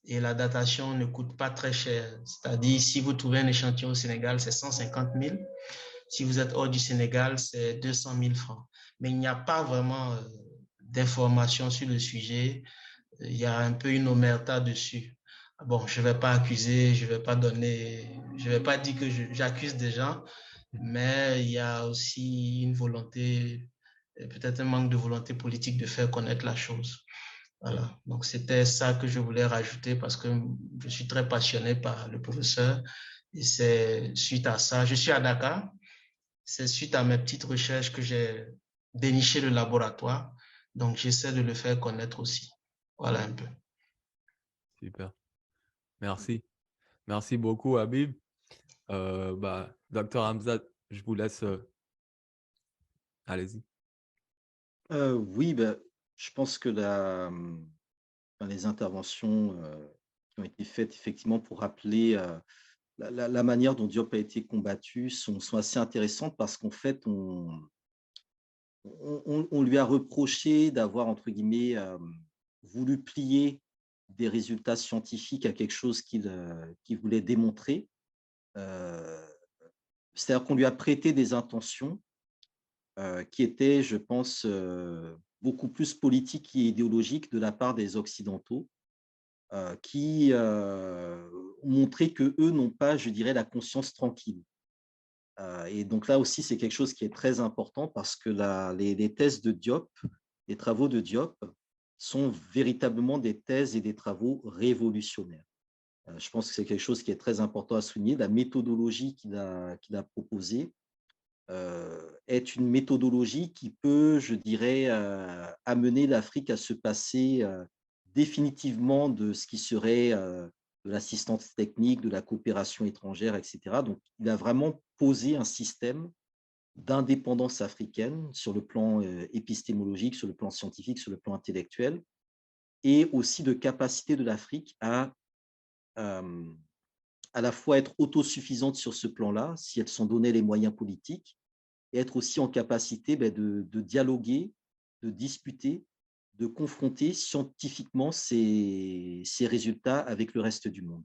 Et la datation ne coûte pas très cher. C'est-à-dire, si vous trouvez un échantillon au Sénégal, c'est 150 000. Si vous êtes hors du Sénégal, c'est 200 000 francs. Mais il n'y a pas vraiment d'informations sur le sujet. Il y a un peu une omerta dessus. Bon, je ne vais pas accuser, je ne vais pas dire que j'accuse des gens, mais il y a aussi une volonté, peut-être un manque de volonté politique de faire connaître la chose. Voilà, donc c'était ça que je voulais rajouter parce que je suis très passionné par le professeur et c'est suite à ça, je suis à Dakar, c'est suite à mes petites recherches que j'ai déniché le laboratoire, donc j'essaie de le faire connaître aussi. Voilà un peu. Super. Merci. Merci beaucoup, Habib. Docteur Hamzat, je vous laisse. Allez-y. Oui, je pense que les interventions qui ont été faites effectivement pour rappeler la manière dont Diop a été combattu sont assez intéressantes parce qu'en fait, on lui a reproché d'avoir, entre guillemets, voulu plier des résultats scientifiques à quelque chose qu'il voulait démontrer. C'est-à-dire qu'on lui a prêté des intentions qui étaient, je pense, beaucoup plus politiques et idéologiques de la part des Occidentaux, qui ont montré qu'eux n'ont pas, je dirais, la conscience tranquille. Et donc là aussi, c'est quelque chose qui est très important parce que les thèses de Diop les travaux de Diop sont véritablement des thèses et des travaux révolutionnaires. Je pense que c'est quelque chose qui est très important à souligner. La méthodologie qu'il a proposée est une méthodologie qui peut, je dirais, amener l'Afrique à se passer définitivement de ce qui serait de l'assistance technique, de la coopération étrangère, etc. Donc, il a vraiment posé un système d'indépendance africaine sur le plan épistémologique, sur le plan scientifique, sur le plan intellectuel, et aussi de capacité de l'Afrique à la fois être autosuffisante sur ce plan-là, si elles sont données les moyens politiques, et être aussi en capacité de dialoguer, de discuter, de confronter scientifiquement ces résultats avec le reste du monde.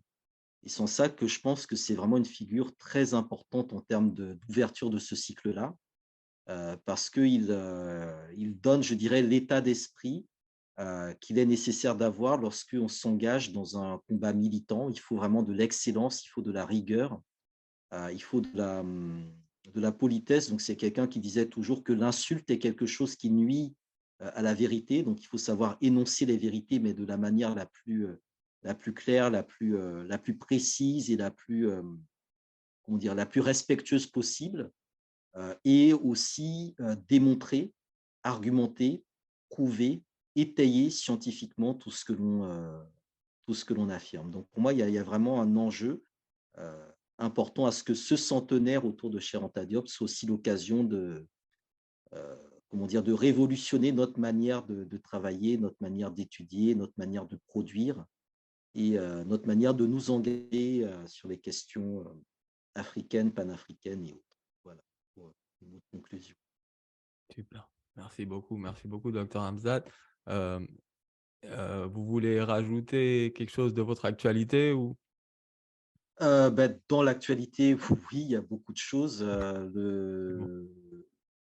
Et c'est en ça que je pense que c'est vraiment une figure très importante en termes d'ouverture de ce cycle-là, parce qu'il donne, je dirais, l'état d'esprit qu'il est nécessaire d'avoir lorsqu'on s'engage dans un combat militant. Il faut vraiment de l'excellence, il faut de la rigueur, il faut de la politesse. Donc, c'est quelqu'un qui disait toujours que l'insulte est quelque chose qui nuit à la vérité. Donc, il faut savoir énoncer les vérités, mais de la manière la plus claire, la plus précise et la plus respectueuse possible. Et aussi démontrer, argumenter, prouver, étayer scientifiquement tout ce que l'on affirme. Donc, pour moi, il y a vraiment un enjeu important à ce que ce centenaire autour de Cheikh Anta Diop soit aussi l'occasion de révolutionner notre manière de travailler, notre manière d'étudier, notre manière de produire et notre manière de nous engager sur les questions africaines, panafricaines et autres. Voilà, pour une autre conclusion. Super. Merci beaucoup, Dr Hamzat. Vous voulez rajouter quelque chose de votre actualité ou? Dans l'actualité, oui, il y a beaucoup de choses.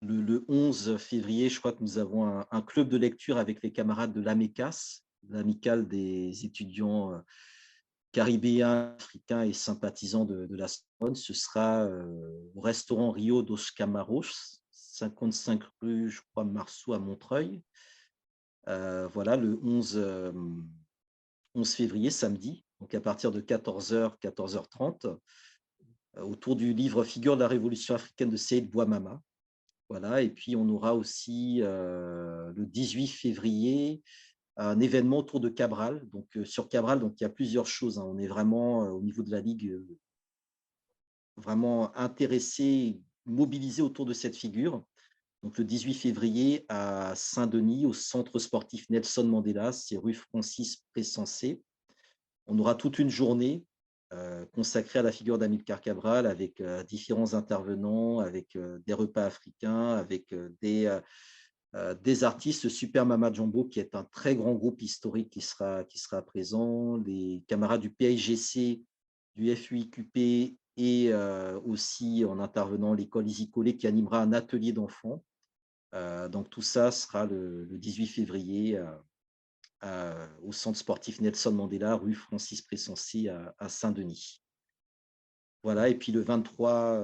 Le 11 février, je crois que nous avons un club de lecture avec les camarades de l'AMECAS, l'amicale des étudiants caribéens, africains et sympathisants de la Sorbonne. Ce sera au restaurant Rio dos Camaros, 55 rue, je crois, Marceau à Montreuil. Voilà, le 11 février, samedi, donc à partir de 14h, 14h30, autour du livre Figures de la Révolution africaine de Seyd Bouamama. Voilà, et puis on aura aussi le 18 février un événement autour de Cabral. Donc sur Cabral, donc il y a plusieurs choses. On est vraiment au niveau de la Ligue vraiment intéressé, mobilisé autour de cette figure. Donc le 18 février à Saint-Denis, au centre sportif Nelson Mandela, c'est rue Francis Pressensé. On aura toute une journée consacrée à la figure d'Amilcar Cabral avec différents intervenants, avec des repas africains, avec des artistes, Super Mama Jumbo, qui est un très grand groupe historique qui sera présent, les camarades du PIGC, du FUIQP et aussi en intervenant l'école Isi Collet qui animera un atelier d'enfants. Donc tout ça sera le 18 février au centre sportif Nelson Mandela, rue Francis Pressensé à Saint-Denis. Voilà, et puis le 23,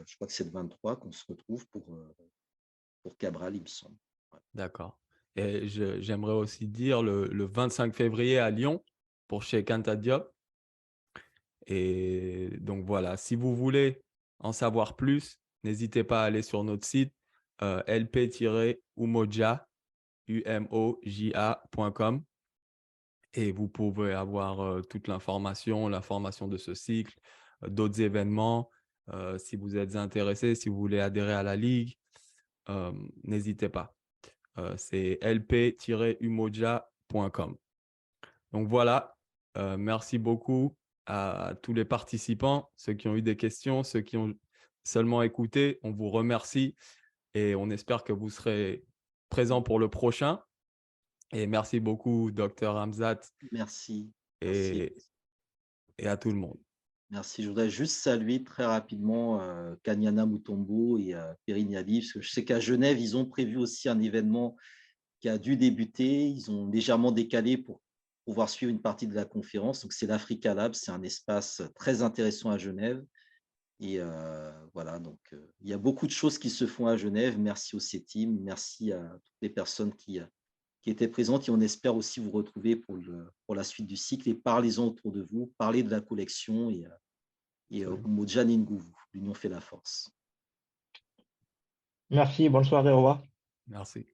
je crois que c'est le 23 qu'on se retrouve pour Cabral, il me semble. Ouais. D'accord. Et j'aimerais aussi dire le 25 février à Lyon pour Cheikh Anta Diop. Et donc voilà, si vous voulez en savoir plus, n'hésitez pas à aller sur notre site lp-umoja.com et vous pouvez avoir toute l'information de ce cycle, d'autres événements. Si vous êtes intéressé, si vous voulez adhérer à la Ligue, n'hésitez pas. C'est lp-umoja.com. Donc voilà, merci beaucoup à tous les participants, ceux qui ont eu des questions, ceux qui ont seulement écouté. On vous remercie et on espère que vous serez présents pour le prochain. Et merci beaucoup, Dr Hamzat. Merci. Et à tout le monde. Merci. Je voudrais juste saluer très rapidement Kanyana Mutombo et Perrine Yabi, parce que je sais qu'à Genève, ils ont prévu aussi un événement qui a dû débuter. Ils ont légèrement décalé pour pouvoir suivre une partie de la conférence. Donc, c'est l'Africa Lab. C'est un espace très intéressant à Genève. Et voilà, donc il y a beaucoup de choses qui se font à Genève. Merci au CETIM, merci à toutes les personnes qui étaient présentes et on espère aussi vous retrouver pour la suite du cycle. Et parlez-en autour de vous, parlez de la collection et Umoja ni Nguvu, l'union fait la force. Merci, bonne soirée, au revoir. Merci.